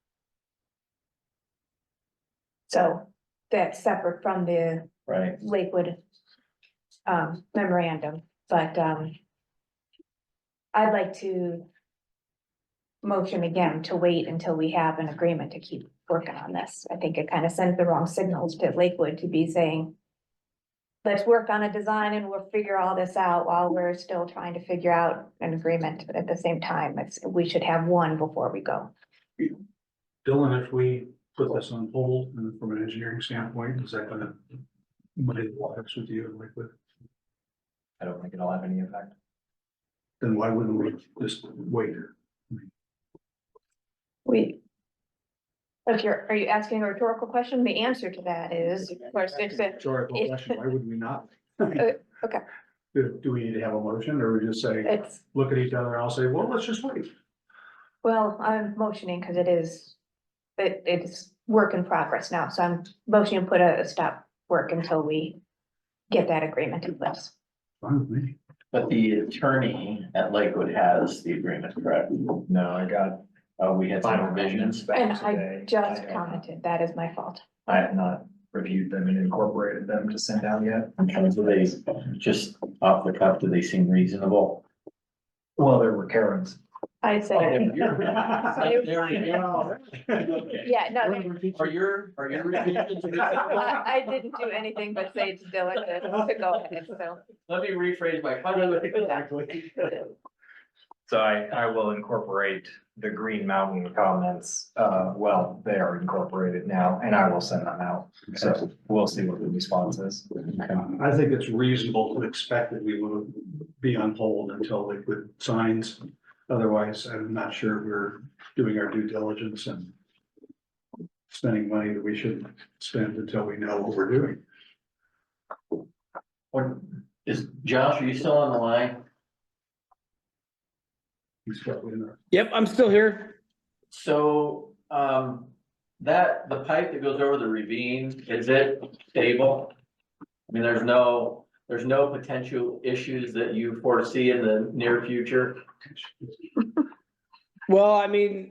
So that's separate from the Right, Lakewood memorandum, but I'd like to motion again to wait until we have an agreement to keep working on this. I think it kind of sends the wrong signals to Lakewood to be saying, let's work on a design and we'll figure all this out while we're still trying to figure out an agreement at the same time. We should have one before we go. Dylan, if we put this on hold, and from an engineering standpoint, is that gonna muddy the waters with you and Liquid? I don't think it'll have any effect. Then why wouldn't we just wait? Are you asking a rhetorical question? The answer to that is, of course, it's a, Rhetorical question, why would we not? okay. Do we need to have a motion, or we just say, It's, look at each other, and I'll say, well, let's just wait? well, I'm motioning because it's work in progress now, so I'm motioning to put a stop work until we get that agreement in place. Fine with me. but the attorney at Lakewood has the agreement, correct? No, We had some revisions. And I just commented, that is my fault. I have not reviewed them and incorporated them to send out yet. Okay, so they, just off the cuff, do they seem reasonable? Well, there were Karens. I said, Okay. yeah, no, Are your revisions? I didn't do anything but say to Dylan to go ahead, so. Let me rephrase my comment. So I will incorporate the Green Mountain comments, well, they are incorporated now, and I will send them out. So we'll see what the response is. I think it's reasonable to expect that we will be on hold until Liquid signs. Otherwise, I'm not sure we're doing our due diligence and spending money that we shouldn't spend until we know what we're doing. What, is Josh, are you still on the line? He's probably in there. Yep, I'm still here. So, the pipe that goes over the ravine, is it stable? I mean, there's no potential issues that you foresee in the near future? Well, I mean,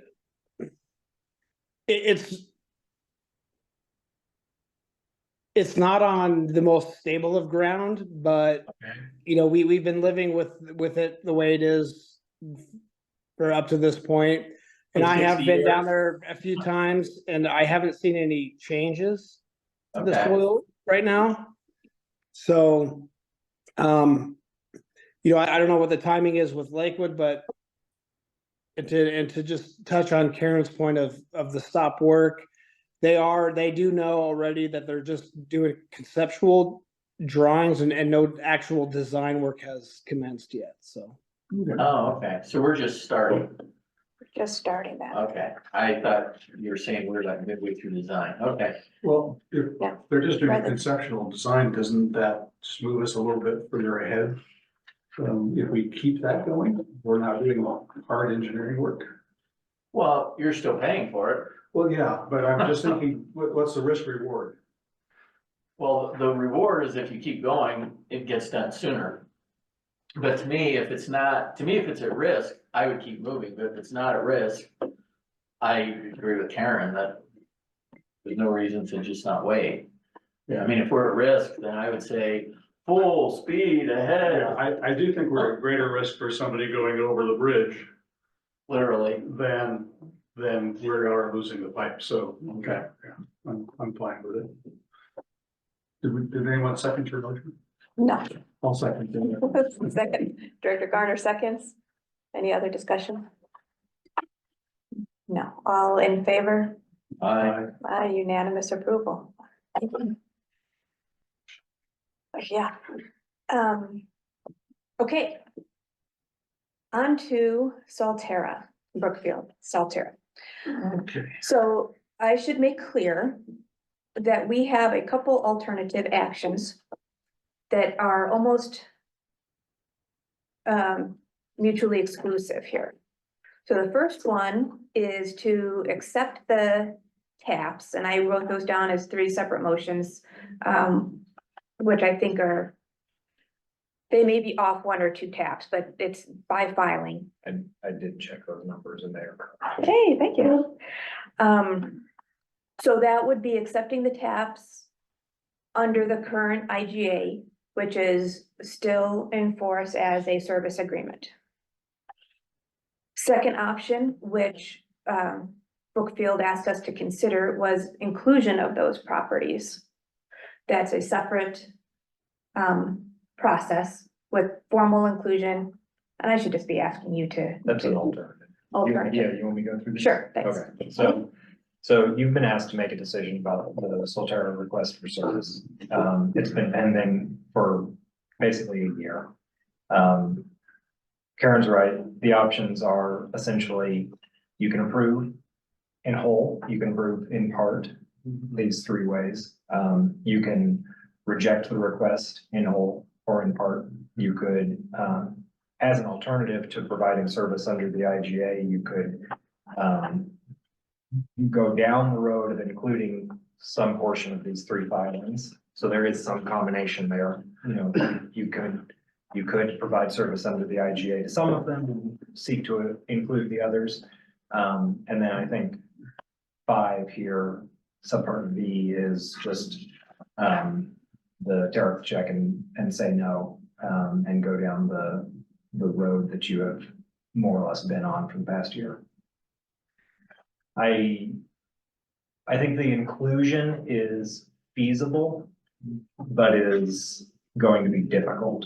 it's not on the most stable of ground, but you know, we've been living with it the way it is for up to this point. And I have been down there a few times and I haven't seen any changes to the soil right now. So, you know, I don't know what the timing is with Lakewood, but and to just touch on Karen's point of the stop work, they do know already that they're just doing conceptual drawings and no actual design work has commenced yet, so. Oh, okay, so we're just starting. Just starting that. Okay, I thought you were saying we're like midway through design, okay. Well, if Yeah. they're just doing Rather- conceptual design, doesn't that just move us a little bit further ahead? If we keep that going, we're not doing hard engineering work. Well, you're still paying for it. Well, yeah, but I'm just thinking, what's the risk reward? Well, the reward is if you keep going, it gets done sooner. But to me, if it's at risk, I would keep moving, but if it's not at risk, I agree with Karen that there's no reason to just not wait. Yeah, I mean, if we're at risk, then I would say full speed ahead. Yeah, I do think we're at greater risk for somebody going over the bridge Literally. than we are losing the pipe, so, Okay. yeah, I'm fine with it. Did anyone second your motion? No. I'll second it. Second, Director Garner seconds. Any other discussion? No, all in favor? Unanimous approval. Yeah. Okay. On to Salterra, Brookfield, Salterra. Okay. So I should make clear that we have a couple alternative actions that are almost mutually exclusive here. So the first one is to accept the taps, and I wrote those down as 3 separate motions. which I think they may be off 1 or 2 taps, but it's by filing. And I did check those numbers and they're. Hey, thank you. So that would be accepting the taps under the current IGA, which is still in force as a service agreement. Second option, which Brookfield asked us to consider, was inclusion of those properties. That's a separate process with formal inclusion, and I should just be asking you to. That's an alternative. Alternative. Yeah, you want me to go through this? Sure, thanks. Okay, so you've been asked to make a decision about the Solterra request for service. It's been pending for basically a year. Karen's right, the options are essentially, you can approve in whole, you can approve in part, these 3 ways. You can reject the request in whole or in part. You could, as an alternative to providing service under the IGA, you could go down the road of including some portion of these 3 filings. So there is some combination there. You know, you could provide service under the IGA to some of them, and seek to include the others. And then I think 5 here, subpart B, is just the tariff check and say no, and go down the road that you have more or less been on for the past year. I think the inclusion is feasible, but is going to be difficult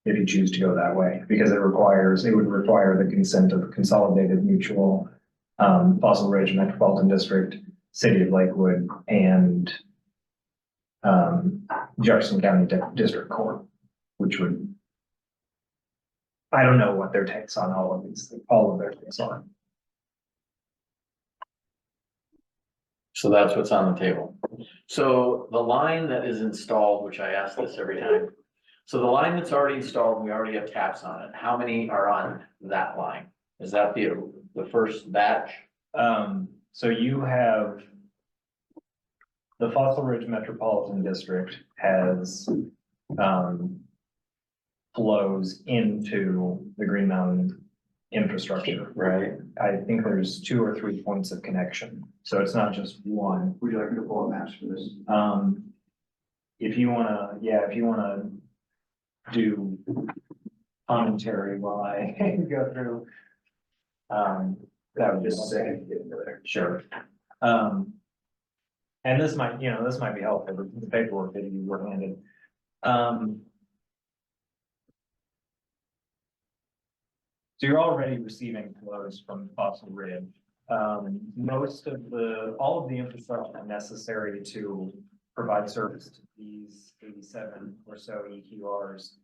if you choose to go that way, because it would require the consent of Consolidated Mutual, Fossil Ridge Metropolitan District, City of Lakewood, and Jefferson County District Court, which would, I don't know what their takes on all of their takes are. So that's what's on the table. So the line that is installed, which I ask this every time. So the line that's already installed, we already have taps on it. How many are on that line? Is that the first batch? So you have the Fossil Ridge Metropolitan District has flows into the Green Mountain infrastructure. Right. I think there's 2 or 3 points of connection, so it's not just one. Would you like me to pull up maps for this? If you wanna do commentary while I go through, that would just say, sure. And this might be helpful, the paperwork that you were handed. So you're already receiving flows from Fossil Ridge. All of the infrastructure necessary to provide service to these 87 or so EQRs,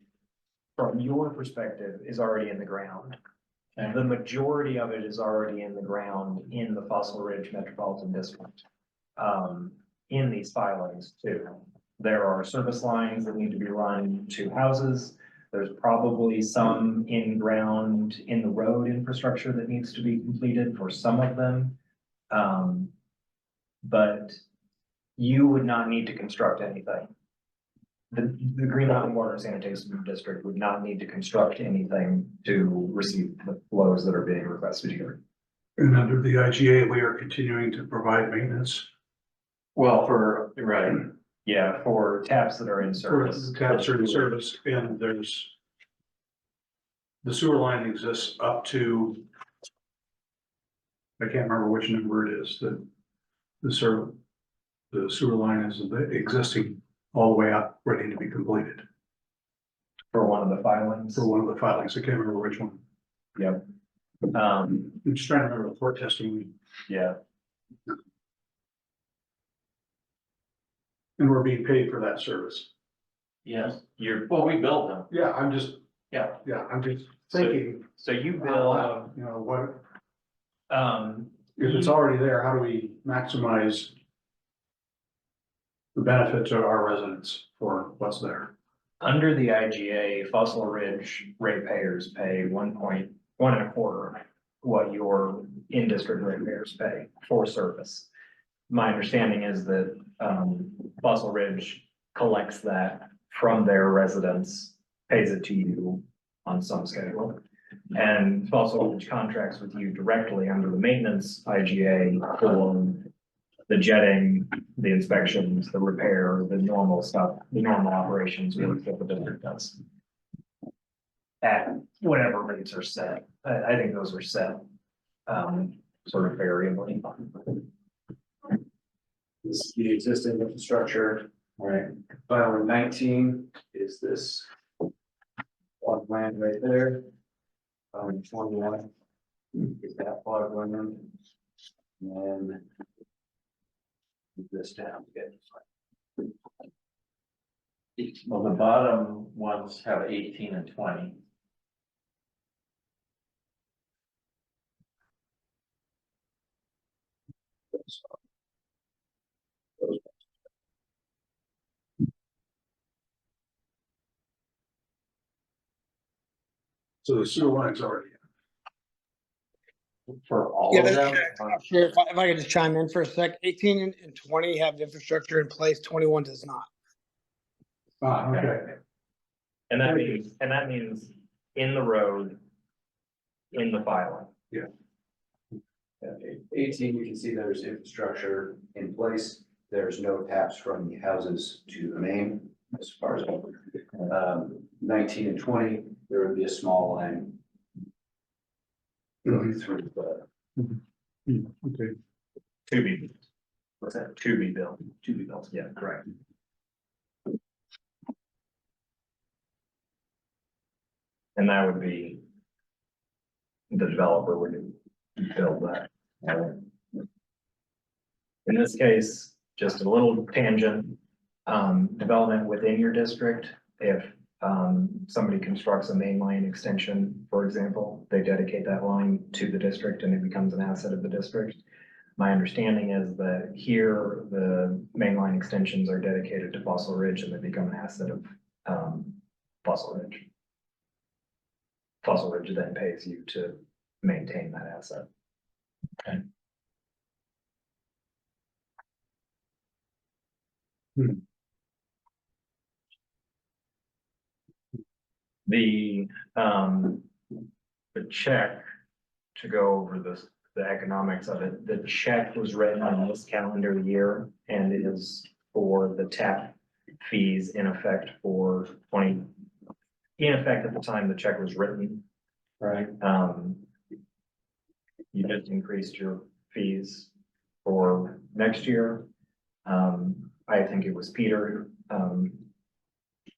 from your perspective, is already in the ground. And the majority of it is already in the ground in the Fossil Ridge Metropolitan District. In these filings too, there are service lines that need to be run to houses. There's probably some in the road infrastructure that needs to be completed for some of them. But you would not need to construct anything. The Green Mountain Water and Sanitation District would not need to construct anything to receive the flows that are being requested here. And under the IGA, we are continuing to provide maintenance. Well, right. Yeah, for taps that are in For service. the taps are in service, and there's the sewer line exists up to, I can't remember which number it is, the sewer line is existing all the way up, ready to be completed. For one of the filings. For one of the filings, I can't remember which one. Yep. I'm just trying to remember the court testimony. Yeah. And we're being paid for that service. Yes, we build them. Yeah, I'm just Yeah. I'm just thinking, So you bill, you know, what, um, if it's already there, how do we maximize the benefit to our residents for what's there? under the IGA, Fossil Ridge ratepayers pay 1.125 what your in-district ratepayers pay for service. My understanding is that Fossil Ridge collects that from their residence, pays it to you on some schedule. And Fossil Ridge contracts with you directly under the maintenance IGA for the jetting, the inspections, the repair, the normal stuff, the normal operations really that the district does. At whatever rates are set. I think those are set, sort of variably. This is the existing infrastructure, right? File 19 is this plot plan right there. 21 is that plot one, and then move this down to get. Well, the bottom ones have 18 and 20. So the sewer line's already. For all Yeah, of them? Sure, if I could just chime in for a sec, 18 and 20 have infrastructure in place, 21 does not. Ah, okay. And that means in the road, in the filing. Yeah. 18, you can see there's infrastructure in place. There's no taps from the houses to the main as far as 19 and 20, there would be a small line going through the. Okay. To be, what's that? To be built. To be built. Yeah, correct. And that would be the developer would build that. In this case, just a little tangent, development within your district, if somebody constructs a main line extension, for example, they dedicate that line to the district and it becomes an asset of the district. My understanding is that here, the main line extensions are dedicated to Fossil Ridge and they become an asset of Fossil Ridge. Fossil Ridge then pays you to maintain that asset. Okay. The check, to go over the economics of it, the check was written on this calendar year and it is for the tap fees in effect for in effect at the time the check was written. Right. You just increased your fees for next year. I think it was Peter,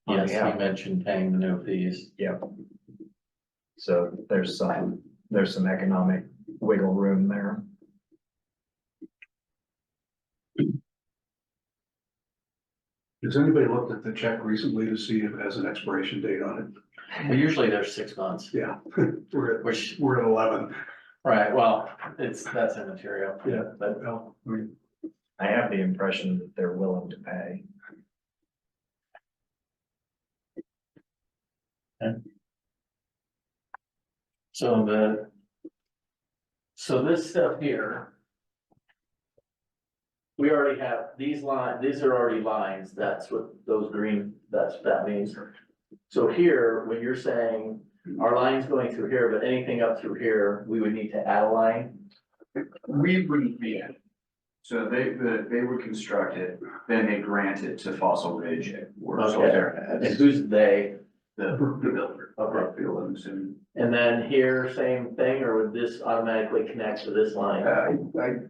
Yes, yeah. he mentioned paying the no fees. Yeah. So there's some economic wiggle room there. Has anybody looked at the check recently to see if it has an expiration date on it? Well, usually they're 6 months, Yeah, which, we're at 11. right, well, that's immaterial. Yeah. But Well, I mean, I have the impression that they're willing to pay. so this stuff here. We already have these these are already lines, that's what those green, that means. So here, when you're saying our line's going through here, but anything up through here, we would need to add a line. We wouldn't be in. So they would construct it, then they grant it to Fossil Ridge or Okay. And who's they? the builder. Okay. Brookfield, I'm assuming. And then here, same thing, or would this automatically connect to this line? I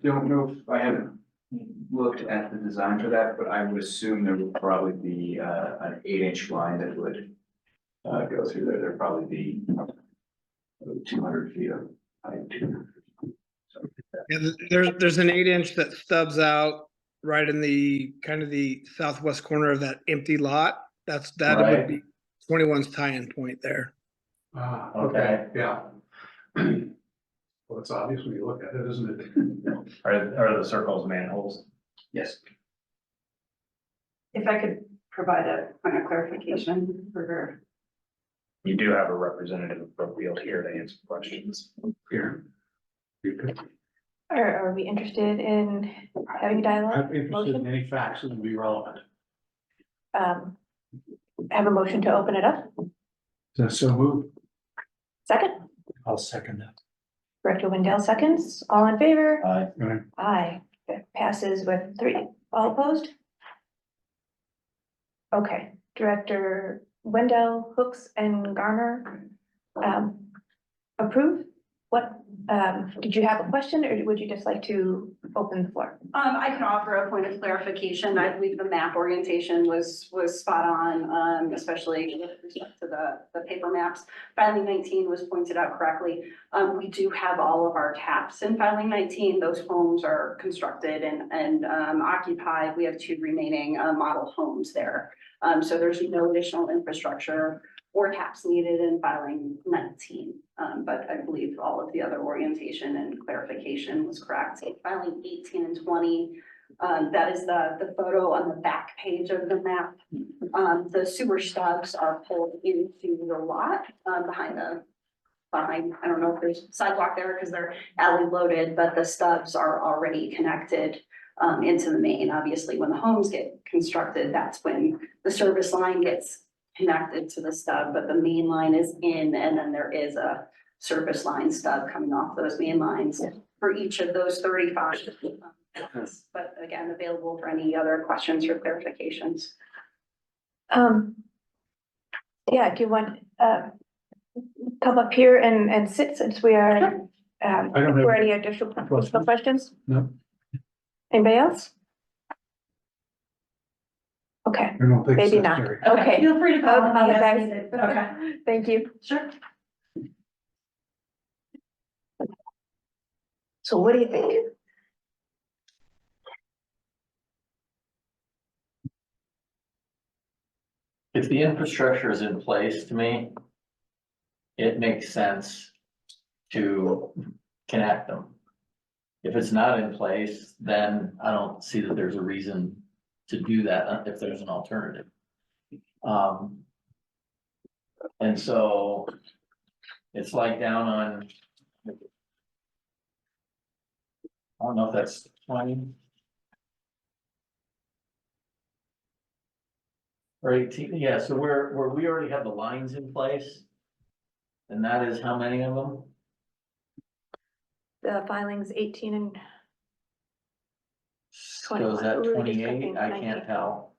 don't know if I haven't looked at the design for that, but I would assume there would probably be an 8-inch line that would go through there. There'd probably be 200 feet of height. Yeah, there's an 8-inch that stubs out right in the kind of the southwest corner of that empty lot. That Right. would be 21's tie-in point there. ah, Okay. yeah. Well, it's obvious when you look at it, isn't it? Are the circles manholes? Yes. If I could provide a point of clarification for. You do have a representative of Brookfield here to answer questions. Here. You could- Are we interested in having a dialogue? I'm interested in any facts that would be relevant. have a motion to open it up? So move. Second, I'll second that. Director Wendell seconds, all in favor? Aye. Aye, that passes with 3. All opposed? Okay, Director Wendell, Hooks and Garner, approve? What, did you have a question or would you just like to open the floor? I can offer a point of clarification. I believe the map orientation was spot on, especially with respect to the paper maps. Filing 19 was pointed out correctly. We do have all of our taps in filing 19. Those homes are constructed and occupied. We have 2 remaining model homes there. So there's no additional infrastructure or taps needed in filing 19. But I believe all of the other orientation and clarification was correct. Filing 18 and 20, that is the photo on the back page of the map. The sewer stubs are pulled into the lot behind, I don't know if there's sidewalk there because they're alley loaded, but the stubs are already connected into the main. Obviously, when the homes get constructed, that's when the service line gets connected to the stub, but the main line is in, and then there is a service line stub coming off those main lines for each of those 35. But again, available for any other questions or clarifications. Yeah, do you want, come up here and sit since we are, I don't have for any additional questions? No. Anybody else? Okay, I don't think it's maybe not. necessary. Okay. Feel free to call me as apologize. needed. Okay, Thank you. sure. So what do you think? If the infrastructure is in place, to me, it makes sense to connect them. If it's not in place, then I don't see that there's a reason to do that if there's an alternative. And so it's like down on, I don't know if that's 20 or 18, yeah, so where we already have the lines in place. And that is how many of them? The filings 18 and So is 21. that We were 28? discussing I 19. can't tell.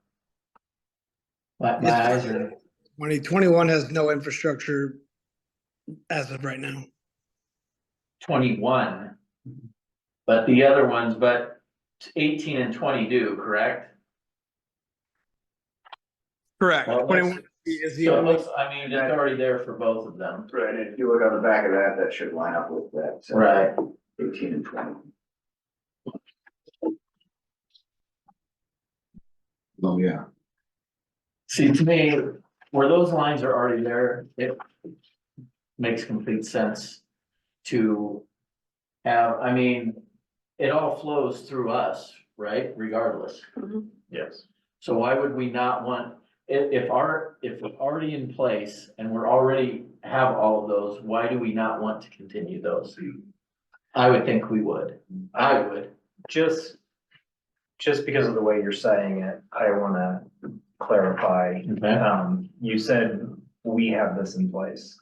My eyes are 2021 has no infrastructure as of right now. 21. But the other ones, but 18 and 20 do, correct? Correct. Well, 21 is the So it only, looks, I mean, it's already there for both of them. Right, and if you look on the back of that, that should line up with that. Right. 18 and 20. Oh, yeah. See, to me, where those lines are already there, it makes complete sense to have, I mean, it all flows through us, right? Regardless. Mhm. Yes. So why would we not want, if we're already in place and we're already have all of those, why do we not want to continue those? I would think we would. I would. Just because of the way you're saying it, I wanna clarify. Okay. You said we have this in place.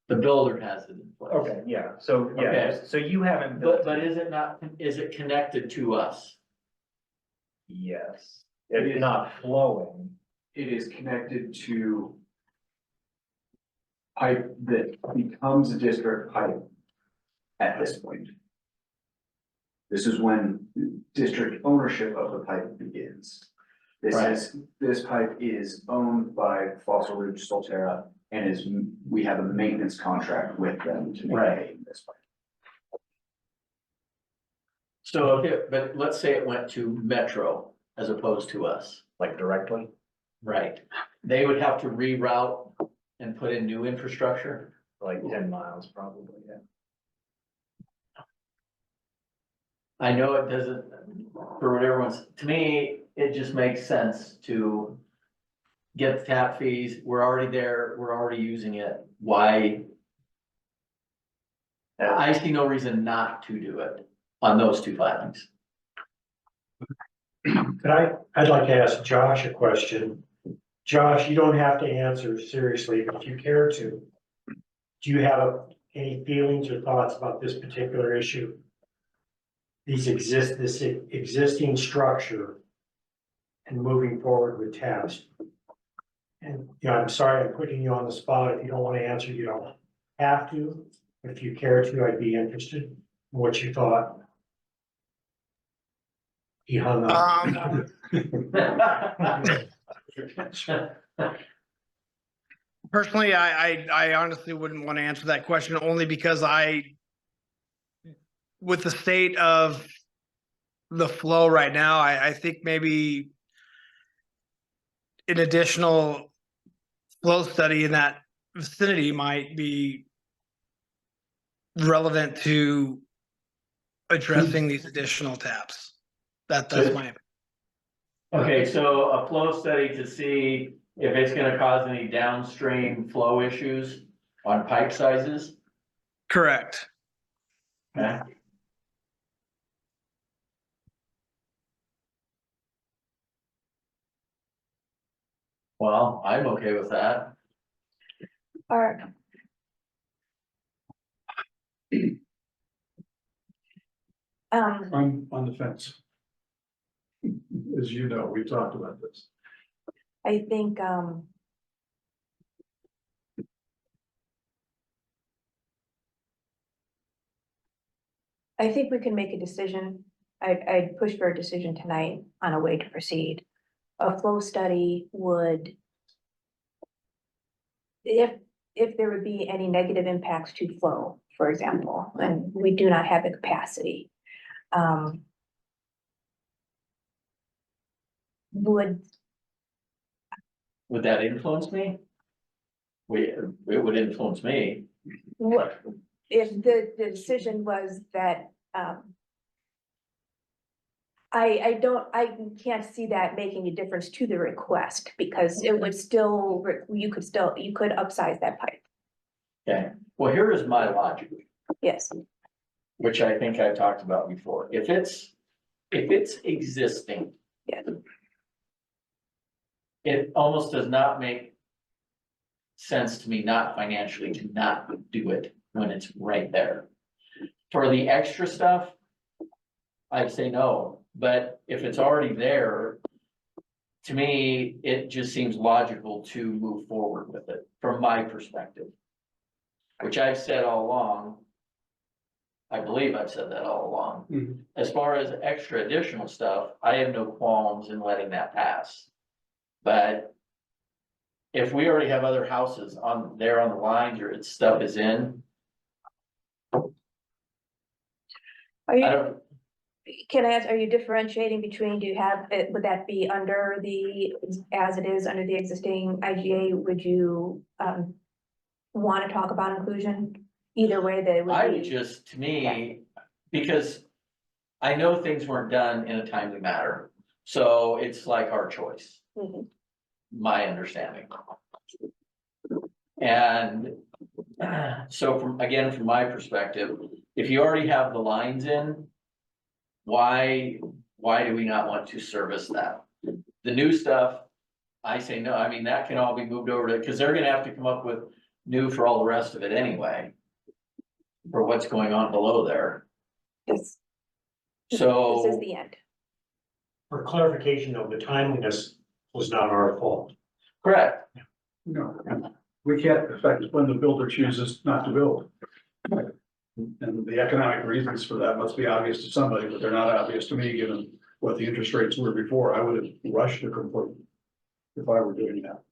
The builder has it in place. Okay, yeah, so, yeah, Okay. so you haven't built. But is it not, is it connected to us? Yes, it's not flowing. It is connected to pipe that becomes a district pipe at this point. This is when district ownership of the pipe begins. This pipe is owned by Fossil Ridge Solterra and we have a maintenance contract with them to maintain this pipe. So, okay, but let's say it went to Metro as opposed to us. Like directly? Right. They would have to reroute and put in new infrastructure. Like 10 miles probably, yeah. I know it doesn't, for what everyone's, to me, it just makes sense to get the tap fees. We're already there. We're already using it. Why? I see no reason not to do it on those 2 filings. I'd like to ask Josh a question. Josh, you don't have to answer seriously, but if you care to, do you have any feelings or thoughts about this particular issue? This existing structure and moving forward with taps. And, I'm sorry, I'm putting you on the spot. If you don't want to answer, you don't have to. If you care to, I'd be interested in what you thought. He hung up. Personally, I honestly wouldn't want to answer that question only because with the state of the flow right now, I think maybe an additional flow study in that vicinity might be relevant to addressing these additional taps. That's my opinion. Okay, so a flow study to see if it's gonna cause any downstream flow issues on pipe sizes? Correct. Okay. Well, I'm okay with that. Art. I'm on the fence. As you know, we talked about this. I think, I think we can make a decision. I'd push for a decision tonight on a way to proceed. A flow study would, if there would be any negative impacts to flow, for example, and we do not have the capacity. Would that influence me? It would influence me. what, if the decision was that, I can't see that making a difference to the request, because it would still, you could upsize that pipe. Okay, well, here is my logic, Yes, which I think I've talked about before. If it's existing. Yeah. It almost does not make sense to me, not financially, to not do it when it's right there. For the extra stuff, I'd say no, but if it's already there, to me, it just seems logical to move forward with it, from my perspective. Which I've said all along. I believe I've said that all along. Mhm. As far as extra additional stuff, I have no qualms in letting that pass. But if we already have other houses on the lines or its stuff is in, are I you, don't, can I ask, are you differentiating between, would that be under as it is under the existing IGA, would you, want to talk about inclusion? Either way, that it would I be. would just, to me, because I know things weren't done in a timely manner. So it's like our choice. Mhm. My understanding. And so from my perspective, if you already have the lines in, why do we not want to service that? The new stuff, I say no, I mean, that can all be moved over to, because they're gonna have to come up with new for all the rest of it anyway. For what's going on below there. This So. is the end. For clarification, though, the timeliness was not our fault. Correct. No, we can't affect when the builder chooses not to build. And the economic reasons for that must be obvious to somebody, but they're not obvious to me, given what the interest rates were before. I would have rushed to complete if I were doing that.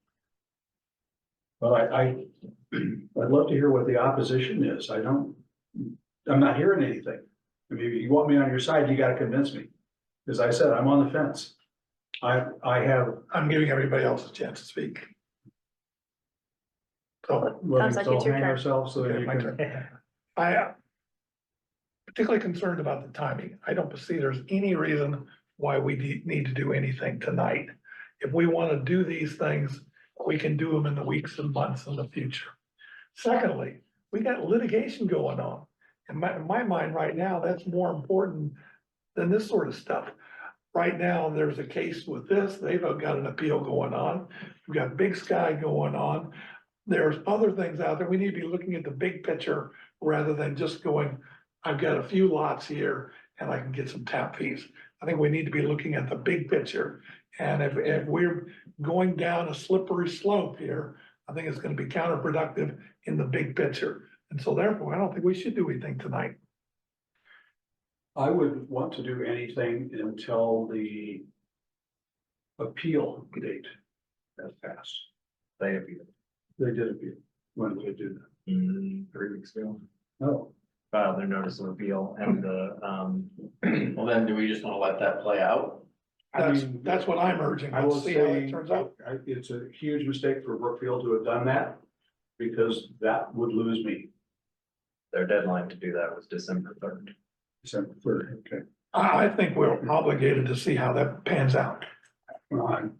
But I'd love to hear what the opposition is. I'm not hearing anything. I mean, you want me on your side, you gotta convince me. As I said, I'm on the fence. I'm giving everybody else a chance to speak. So, Sounds like it's your turn. Ourselves so that you my can. turn. I am particularly concerned about the timing. I don't see there's any reason why we need to do anything tonight. If we want to do these things, we can do them in the weeks and months in the future. Secondly, we got litigation going on. In my mind right now, that's more important than this sort of stuff. right now, there's a case with this, they've got an appeal going on, we've got Big Sky going on. There's other things out there, we need to be looking at the big picture rather than just going, I've got a few lots here and I can get some tap fees. I think we need to be looking at the big picture, and if we're going down a slippery slope here, I think it's gonna be counterproductive in the big picture. And so therefore, I don't think we should do anything tonight. I would want to do anything until the appeal date has passed. They appealed. They did appeal. When did they do that? 3 weeks ago, No, filed their notice of appeal and the, Well, then do we just wanna let that play out? That's what I'm urging, I will let's see how say, it turns out. it's a huge mistake for Brookfield to have done that, because that would lose me. their deadline to do that was December 3rd. December 3rd, okay. I think we're obligated to see how that pans out. Well,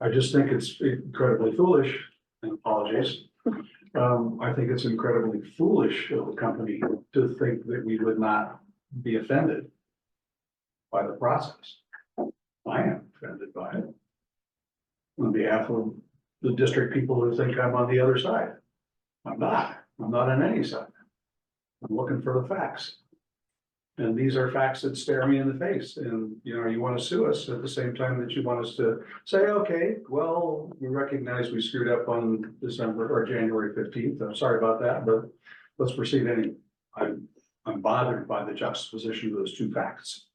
I just think it's incredibly foolish, and apologies. I think it's incredibly foolish of the company to think that we would not be offended by the process. I am offended by it. On behalf of the district people who think I'm on the other side. I'm not on any side. I'm looking for the facts. And these are facts that stare me in the face, and, you know, you wanna sue us at the same time that you want us to say, okay, well, we recognize we screwed up on December or January 15th, I'm sorry about that, but let's proceed anyway. I'm bothered by the juxtaposition of those two facts.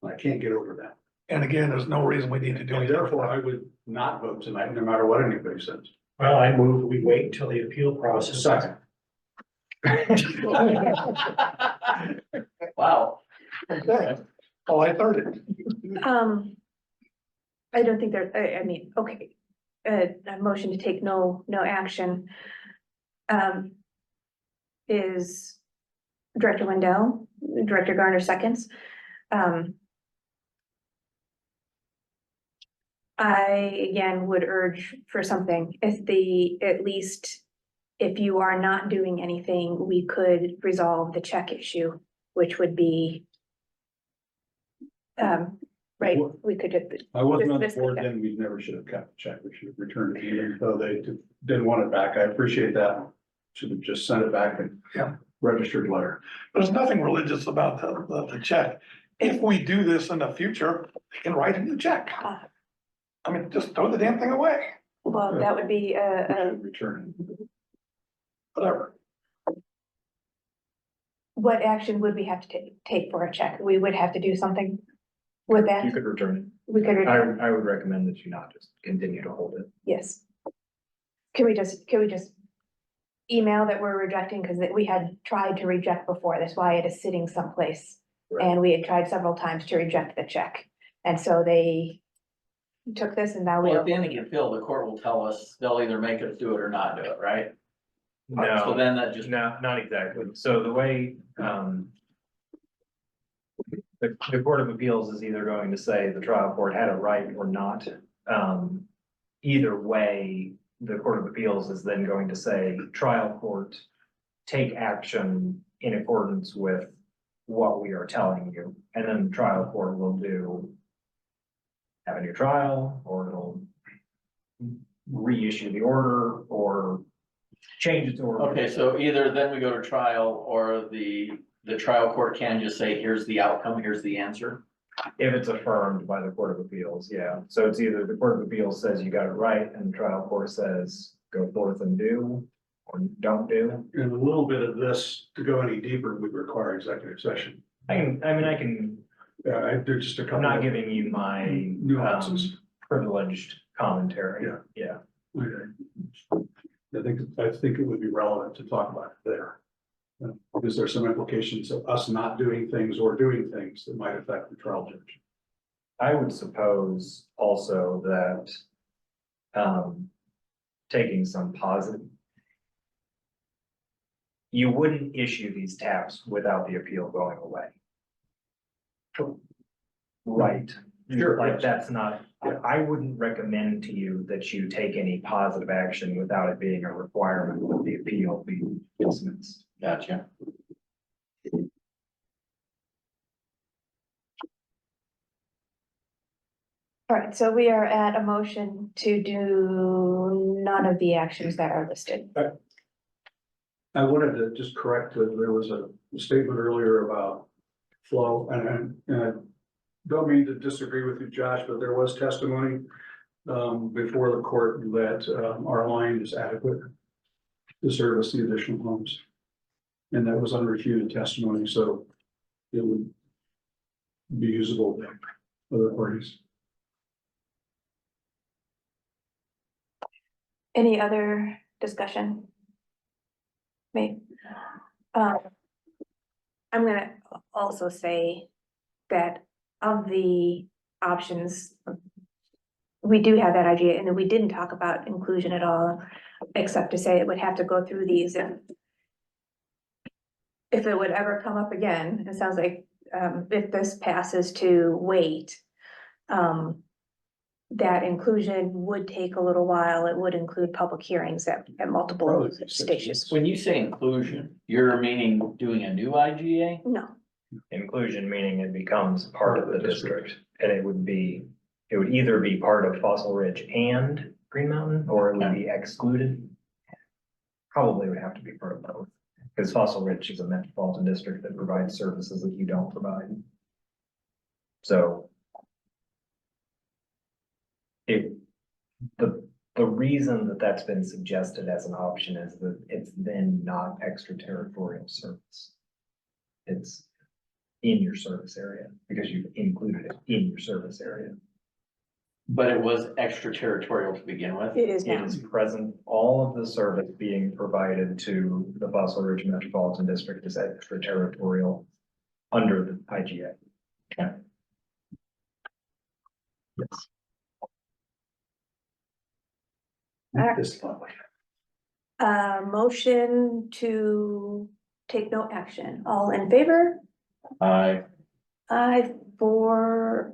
I can't get over that. And again, there's no reason we need to do And anything. therefore, I would not vote tonight, no matter what anybody says. Well, I move we wait until the appeal process. Second. Wow. Okay. Oh, I heard it. I don't think there, I mean, okay, a motion to take no action. Is Director Wendell, Director Garner seconds. I again would urge for something, at least if you are not doing anything, we could resolve the check issue, which would be right, we could just. I wasn't on the This- board this- then, we never should have kept the check, we should have returned it, even though they didn't want it back, I appreciate that. Should have just sent it back and Yeah. registered letter. There's nothing religious about the check. If we do this in the future, they can write a new check. I mean, just throw the damn thing away, Well, that would be Return whatever. what action would we have to take for a check? We would have to do something with that. You could return it. We could, I would recommend that you not just continue to hold it. yes. Can we just email that we're rejecting, because we had tried to reject before, that's why it is sitting someplace. And we had tried several times to reject the check, and so they took this and now we. Well, at the end of the appeal, the court will tell us, they'll either make us do it or not do it, right? So No, then that just, no, not exactly. So the way, the Court of Appeals is either going to say the trial court had a right or not. Either way, the Court of Appeals is then going to say, trial court, take action in accordance with what we are telling you. And then the trial court will have a new trial, or it'll reissue the order or change its order. okay, so either then we go to trial, or the trial court can just say, here's the outcome, here's the answer. If it's affirmed by the Court of Appeals, yeah. So it's either the Court of Appeals says you got it right, and the trial court says go forth and do, or don't do. And a little bit of this, to go any deeper, would require executive session. I can, I do just a couple. I'm not giving you my nuances. privileged commentary. Yeah. Yeah. Okay. I think it would be relevant to talk about it there. Because there's some implications of us not doing things or doing things that might affect the trial judge. I would suppose also that taking some positive. You wouldn't issue these taps without the appeal going away. Right. Sure, Like yes. that's not, Yeah. I wouldn't recommend to you that you take any positive action without it being a requirement that the appeal be dismissed. Gotcha. All right, so we are at a motion to do none of the actions that are listed. I wanted to just correct that there was a statement earlier about flow, and I don't mean to disagree with you, Josh, but there was testimony before the court that our line is adequate to service the additional homes. And that was unrefuted testimony, so it would be usable by other parties. Any other discussion? Me? I'm gonna also say that of the options, we do have that idea, and we didn't talk about inclusion at all, except to say it would have to go through these and if it would ever come up again, it sounds like, if this passes to wait, that inclusion would take a little while. It would include public hearings at multiple Probably 6 stations. When you say inclusion, you're meaning doing a new IGA? No, Inclusion meaning it becomes part of the district, and it would either be part of Fossil Ridge and Green Mountain, or it would be excluded. Probably would have to be part of both, because Fossil Ridge is a metropolitan district that provides services that you don't provide. So the reason that that's been suggested as an option is that it's then not extraterritorial service. It's in your service area because you've included it in your service area. But it was extraterritorial to begin with. it is It now. is present, all of the service being provided to the Fossil Ridge Metropolitan District is extraterritorial under the IGA. Okay. Yes. This Motion to take no action. All in favor? I I for,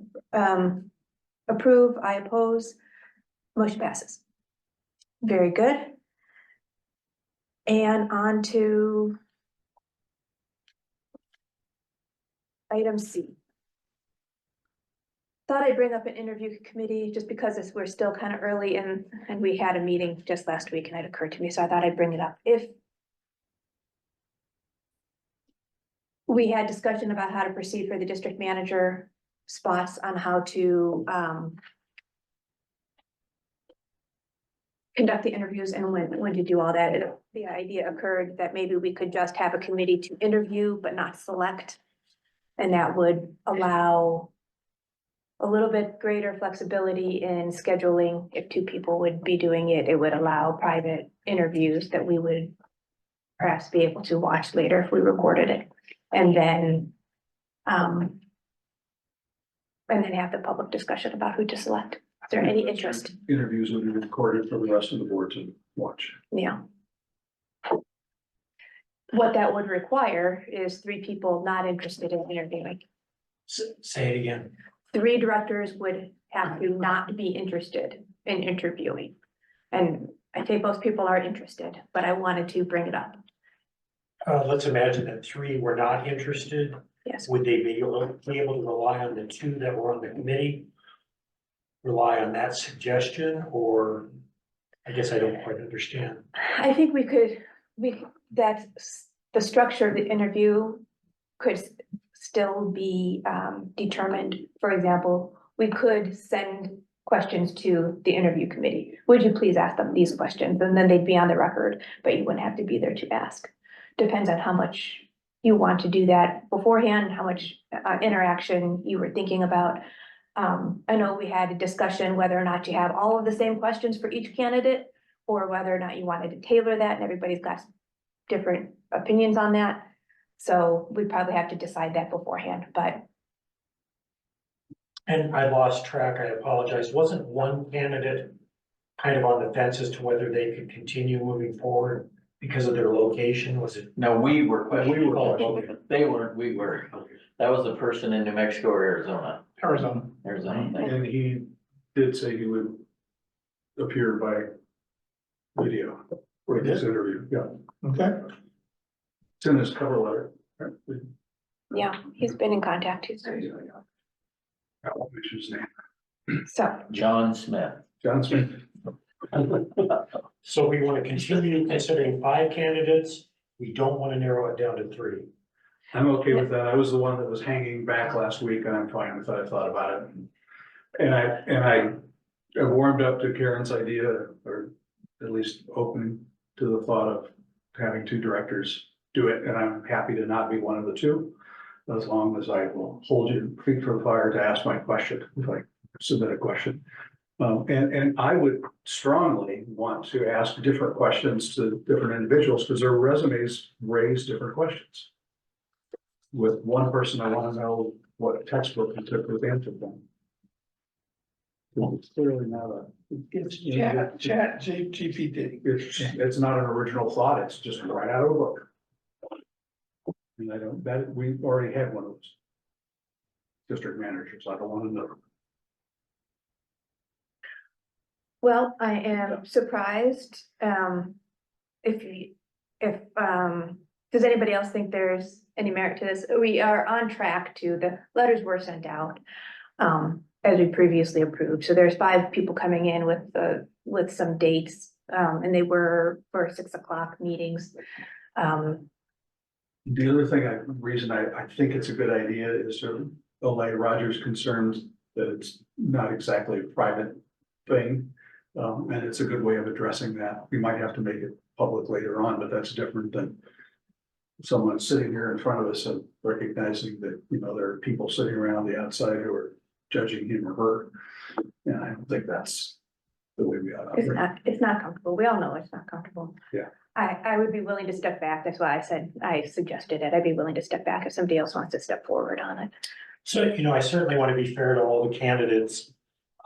approve, I oppose. Motion passes. Very good. And on to item C. Thought I'd bring up an interview committee just because we're still kind of early and we had a meeting just last week and it occurred to me, so I thought I'd bring it up. If we had discussion about how to proceed for the district manager spots on how to conduct the interviews and when to do all that. The idea occurred that maybe we could just have a committee to interview but not select. And that would allow a little bit greater flexibility in scheduling. If 2 people would be doing it, it would allow private interviews that we would perhaps be able to watch later if we recorded it. And then have the public discussion about who to select. Is there any interest? interviews will be recorded for the rest of the board to watch. Yeah. What that would require is 3 people not interested in interviewing. Say it again. 3 directors would have to not be interested in interviewing. And I think most people are interested, but I wanted to bring it up. Let's imagine that 3 were not interested. Yes. Would they be able to rely on the 2 that were on the committee? Rely on that suggestion, or I guess I don't quite understand. I think that's the structure of the interview could still be determined. For example, we could send questions to the interview committee. Would you please ask them these questions? And then they'd be on the record, but you wouldn't have to be there to ask. Depends on how much you want to do that beforehand, how much interaction you were thinking about. I know we had a discussion whether or not to have all of the same questions for each candidate, or whether or not you wanted to tailor that, and everybody's got different opinions on that. So we probably have to decide that beforehand, but And I lost track, I apologize. Wasn't one candidate kind of on the fence as to whether they could continue moving forward because of their location? Was it? No, we were questioning. Oh, okay. They weren't, we were. That was the person in New Mexico or Arizona. Arizona. Arizona. And he did say he would appear by video for this interview. Yeah, Okay. it's in his cover letter. Right? yeah, he's been in contact. I won't mention his name. So, John Smith. John Smith. So we want to continue considering 5 candidates. We don't want to narrow it down to 3. I'm okay with that. I was the one that was hanging back last week and I'm fine with that. I thought about it. And I warmed up to Karen's idea, or at least open to the thought of having 2 directors do it. And I'm happy to not be one of the 2, as long as I will hold your feet to the fire to ask my question, if I submit a question. And I would strongly want to ask different questions to different individuals because their resumes raise different questions. With one person, I want to know what textbook you took with answer them. It's clearly not a. It's chat GPT. It's not an original thought. It's just right out of a book. And I don't, that, we already had one of those district managers. I don't want to know. well, I am surprised, does anybody else think there's any merit to this? We are on track to, the letters were sent out, as we previously approved. So there's 5 people coming in with some dates, and they were for 6 o'clock meetings. The other thing, reason I think it's a good idea is to allay Roger's concerns that it's not exactly a private thing. And it's a good way of addressing that. We might have to make it public later on, but that's different than someone sitting here in front of us and recognizing that, there are people sitting around the outside who are judging him or her. And I don't think that's the way we ought to operate. It's not comfortable. We all know it's not comfortable. Yeah. I would be willing to step back. That's why I suggested it. I'd be willing to step back if somebody else wants to step forward on it. So, I certainly want to be fair to all the candidates.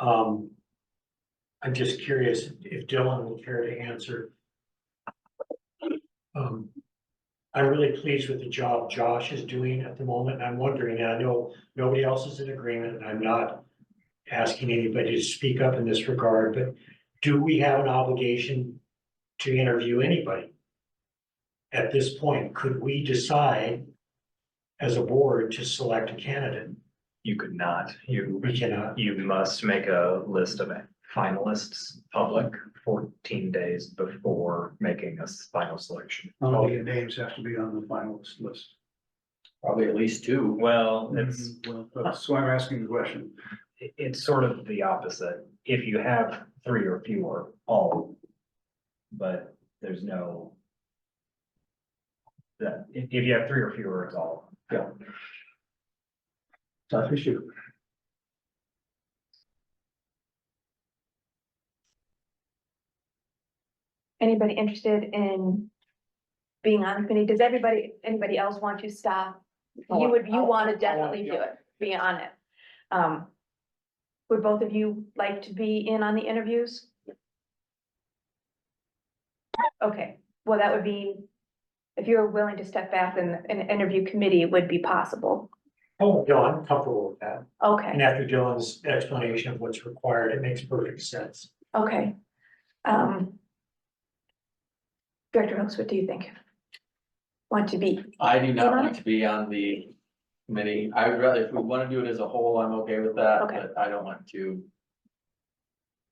I'm just curious if Dylan would care to answer. I'm really pleased with the job Josh is doing at the moment. And I'm wondering, and I know nobody else is in agreement, and I'm not asking anybody to speak up in this regard, but do we have an obligation to interview anybody? At this point, could we decide as a board to select a candidate? You could not, We cannot. you must make a list of finalists public 14 days before making a final selection. How many names have to be on the finalist list? Probably at least 2. Well, it's, Well, that's why I'm asking the question. it's sort of the opposite. If you have 3 or fewer, all, but there's no. That, if you have 3 or fewer, it's all. Yeah. Tough issue. Anybody interested in being on the committee? Does anybody else want to stop? You want to definitely do it, be on it. Would both of you like to be in on the interviews? Okay, well, that would be, if you're willing to step back, then an interview committee would be possible. Oh, no, I'm comfortable with that. Okay, And after Dylan's explanation of what's required, it makes perfect sense. okay. Director Hooks, what do you think? Want to be, I do not on want to be on the committee. I would rather, if we want to do it as a whole, I'm okay with that, Okay. but I don't want to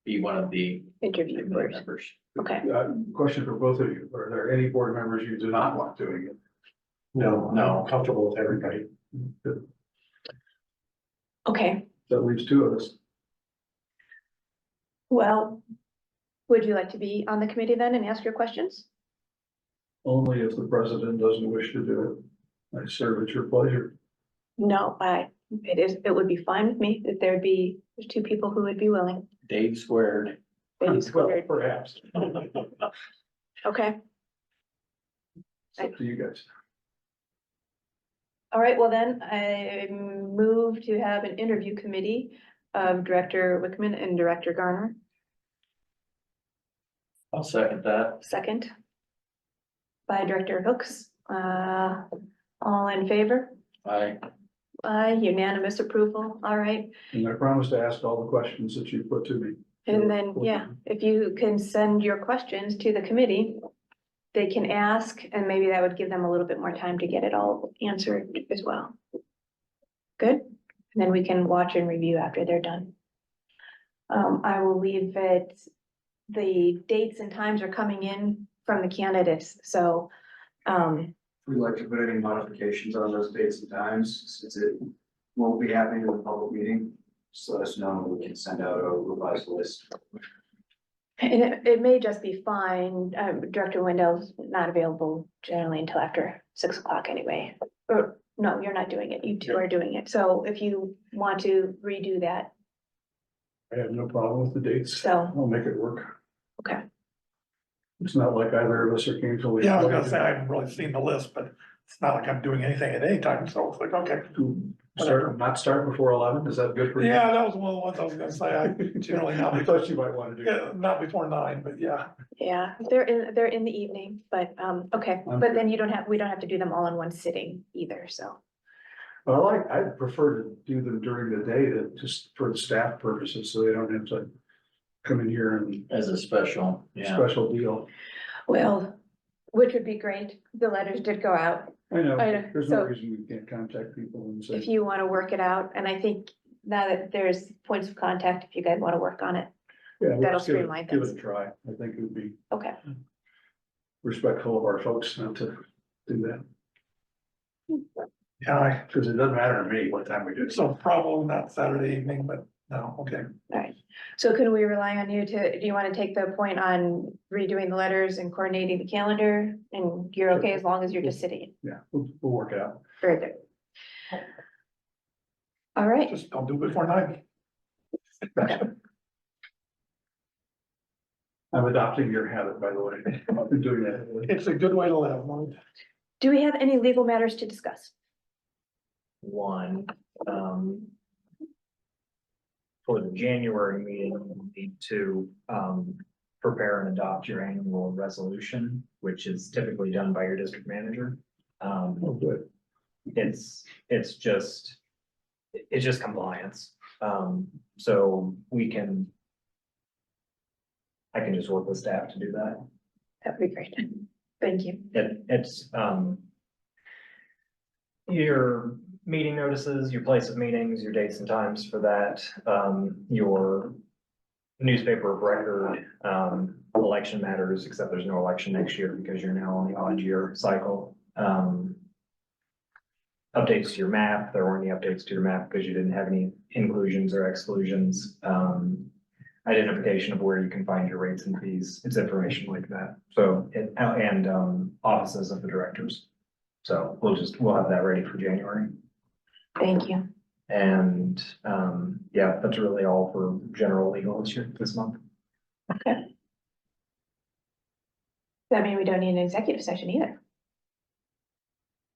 be one of the interview committee first? members. Okay, Question for both of you. Are there any board members you do not want doing it? No, No. I'm comfortable with everybody. okay, That leaves 2 of us. well, would you like to be on the committee then and ask your questions? Only if the president doesn't wish to do it. I serve at your pleasure. No, it would be fine with me if there's 2 people who would be willing. Dave squared. Maybe squared. Perhaps. Okay, It's up to you guys. all right, well then, I move to have an interview committee of Director Wickman and Director Garner. I'll second that. Second. By Director Hooks, all in favor? Unanimous approval, all right. And I promise to ask all the questions that you put to me. And then, yeah, if you can send your questions to the committee, they can ask, and maybe that would give them a little bit more time to get it all answered as well. Good, and then we can watch and review after they're done. I will leave it, the dates and times are coming in from the candidates, so, We'd like to put any modifications on those dates and times, since it won't be happening in the public meeting. Just let us know, and we can send out a revised list. and it may just be fine. Director Wendell's not available generally until after 6 o'clock anyway. Or, no, you're not doing it. You two are doing it. So if you want to redo that, I have no problem with the dates. so, I'll make it work. okay. It's not like either of us are painfully. Yeah, I was gonna say, I haven't really seen the list, but it's not like I'm doing anything at any time, so it's like, okay. Not start before 11, is that good for you? Yeah, that was one of the ones I was gonna say, I generally not, I thought you might want to do yeah, that. not before 9, but yeah. Yeah, they're in the evening, but, okay, but then we don't have to do them all in one sitting either, so. Well, I'd prefer to do them during the day to just for the staff purposes, so they don't have to come in here and As a special, yeah. special deal. Well, which would be great. The letters did go out. I know, I know, there's no so- reason we can't contact people and say. If you want to work it out, and I think now that there's points of contact, if you guys want to work on it, Yeah, let's that'll give it- streamline Give things. it a try. I think it would be okay. respectful of our folks not to do that, Yeah, because it doesn't matter to me what time we do it. so probably not Saturday evening, but no, okay. All right. So can we rely on you to, do you want to take the point on redoing the letters and coordinating the calendar? And you're okay as long as you're just sitting? Yeah, we'll work it out. Very good. All right. Just don't do it before 9. I'm adopting your habit, by the way. I've been doing that. It's a good way to live. Do we have any legal matters to discuss? One, for the January meeting, you need to, prepare and adopt your annual resolution, which is typically done by your district manager. Oh, good. It's just compliance. So I can just work with staff to do that. That'd be great. Thank you. It's your meeting notices, your place of meetings, your dates and times for that, your newspaper of record, election matters, except there's no election next year because you're now on the odd year cycle. Updates to your map, there weren't any updates to your map because you didn't have any inclusions or exclusions. Identification of where you can find your rates and fees, it's information like that. So, and offices of the directors. So we'll have that ready for January. Thank you. And, yeah, that's really all for general legal this month. Okay. That means we don't need an executive session either.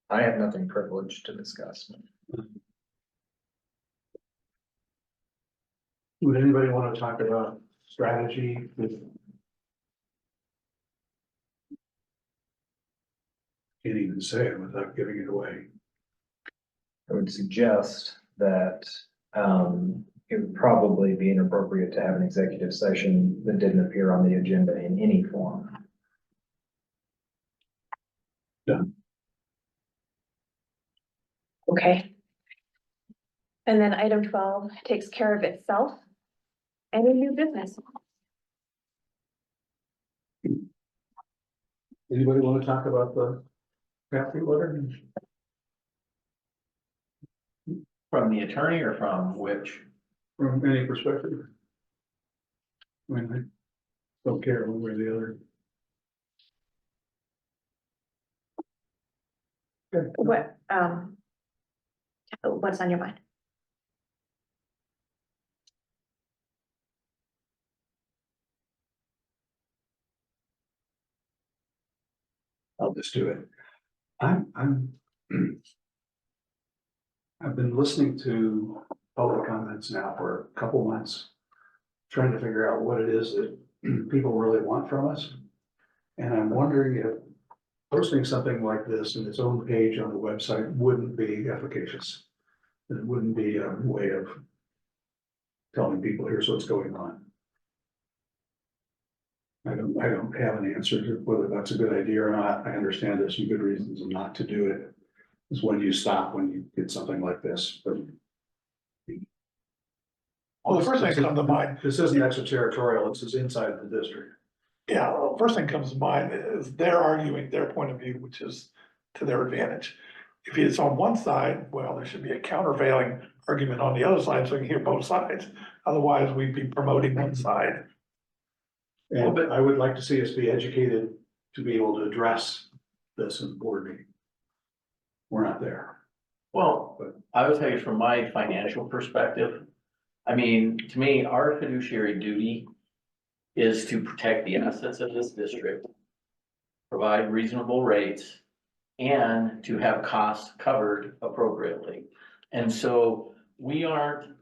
I have nothing privileged to discuss. Would anybody want to talk about strategy with? Can't even say it without giving it away. I would suggest that, it would probably be inappropriate to have an executive session that didn't appear on the agenda in any form. Okay. And then item 12 takes care of itself. Any new business? Anybody want to talk about the Crafty letter? From the attorney or from which? From any perspective? I mean, I don't care one way or the other. Okay. What's on your mind? I'll just do it. I've been listening to public comments now for a couple months, trying to figure out what it is that people really want from us. And I'm wondering if posting something like this in its own page on the website wouldn't be efficacious. It wouldn't be a way of telling people, here's what's going on. I don't have an answer to whether that's a good idea or not. I understand there's some good reasons not to do it. Is when you stop, when you get something like this, but Well, the first thing that comes to mind, This isn't extraterritorial, this is inside the district. yeah, well, first thing comes to mind is they're arguing their point of view, which is to their advantage. If it's on one side, well, there should be a countervailing argument on the other side, so we can hear both sides. Otherwise, we'd be promoting one side. And I would like to see us be educated to be able to address this in the board meeting. We're not there. Well, I would tell you from my financial perspective, I mean, to me, our fiduciary duty is to protect the assets of this district, provide reasonable rates, and to have costs covered appropriately. And so we aren't,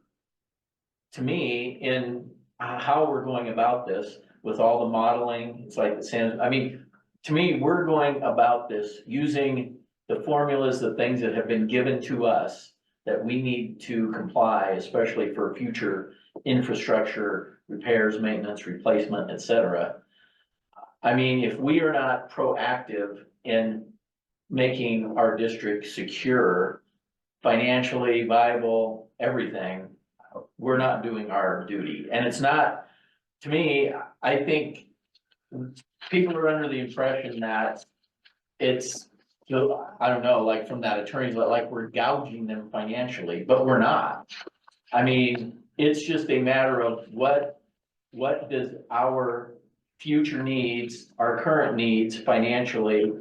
to me, in how we're going about this with all the modeling, it's like the sand, I mean, to me, we're going about this using the formulas, the things that have been given to us that we need to comply, especially for future infrastructure, repairs, maintenance, replacement, et cetera. I mean, if we are not proactive in making our district secure, financially viable, everything, we're not doing our duty. And it's not, to me, I think people are under the impression that it's, I don't know, like from that attorney's, like we're gouging them financially, but we're not. I mean, it's just a matter of what does our future needs, our current needs financially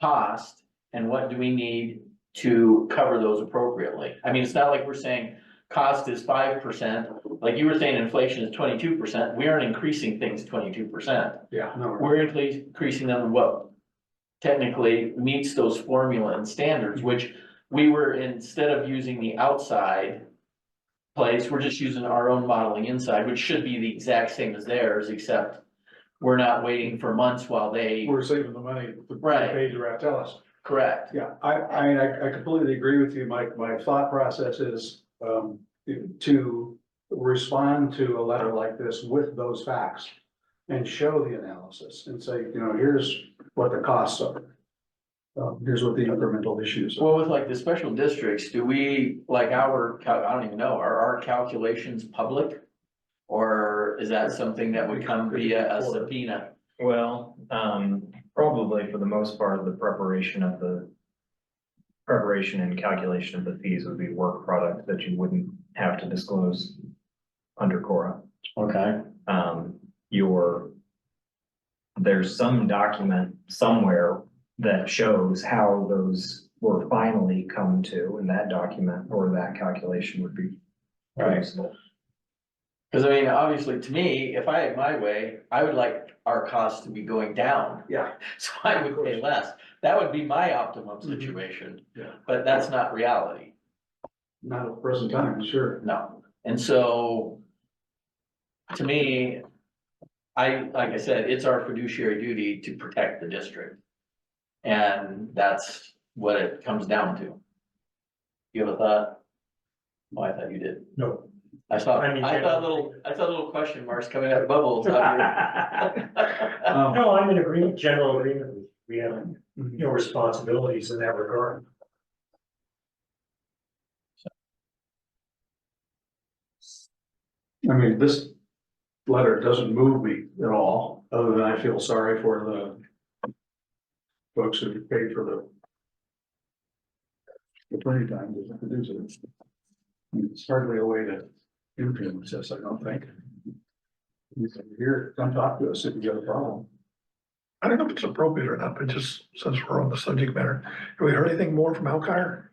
cost, and what do we need to cover those appropriately? I mean, it's not like we're saying cost is 5%, like you were saying inflation is 22%, we aren't increasing things 22%. Yeah, no. We're increasing them in what technically meets those formula and standards, which we were, instead of using the outside place, we're just using our own modeling inside, which should be the exact same as theirs, except we're not waiting for months while they. We're saving the money, the Right. page to tell us. Correct. Yeah, I completely agree with you. My thought process is, to respond to a letter like this with those facts and show the analysis and say, here's what the costs are. Here's what the incremental issues are. Well, with like the special districts, do we, like I don't even know, are our calculations public? Or is that something that would come via a subpoena? Well, probably for the most part, the preparation and calculation of the fees would be work product that you wouldn't have to disclose under Cora. Okay. There's some document somewhere that shows how those were finally come to, and that document or that calculation would be useful. Cause I mean, obviously, to me, if I had my way, I would like our costs to be going down. Yeah. So I would pay less. That would be my optimum situation. Yeah. But that's not reality. Not at the present time, sure. No. And so, to me, like I said, it's our fiduciary duty to protect the district. And that's what it comes down to. You have a thought? Oh, I thought you did. No. I thought little question marks coming out of bubbles out here. No, I'm in agreement, general agreement. We have, responsibilities in that regard. I mean, this letter doesn't move me at all, other than I feel sorry for the folks who paid for the attorney time to produce it. It's hardly a way to influence this, I don't think. You said, here, come talk to us if you got a problem. I don't know if it's appropriate or not, but just since we're on the subject matter, have we heard anything more from Alkire?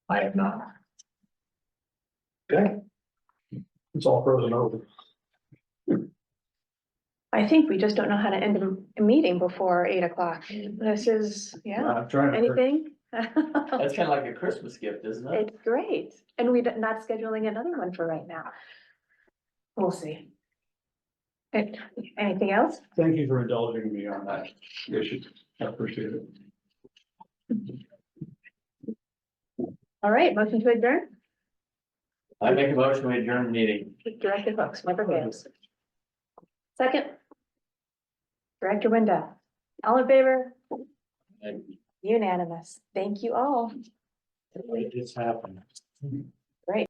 I have not. Okay. It's all frozen over. I think we just don't know how to end a meeting before 8 o'clock. This is, yeah, I'm trying to. anything? That's kind of like a Christmas gift, isn't it? It's great. And we're not scheduling another one for right now. We'll see. Anything else? Thank you for indulging me on that issue. I appreciate it. All right, motion to adjourn. I make a motion to adjourn the meeting. Director Hooks, never fails. Second. Director Winda. All in favor? Unanimous. Thank you all. It just happened.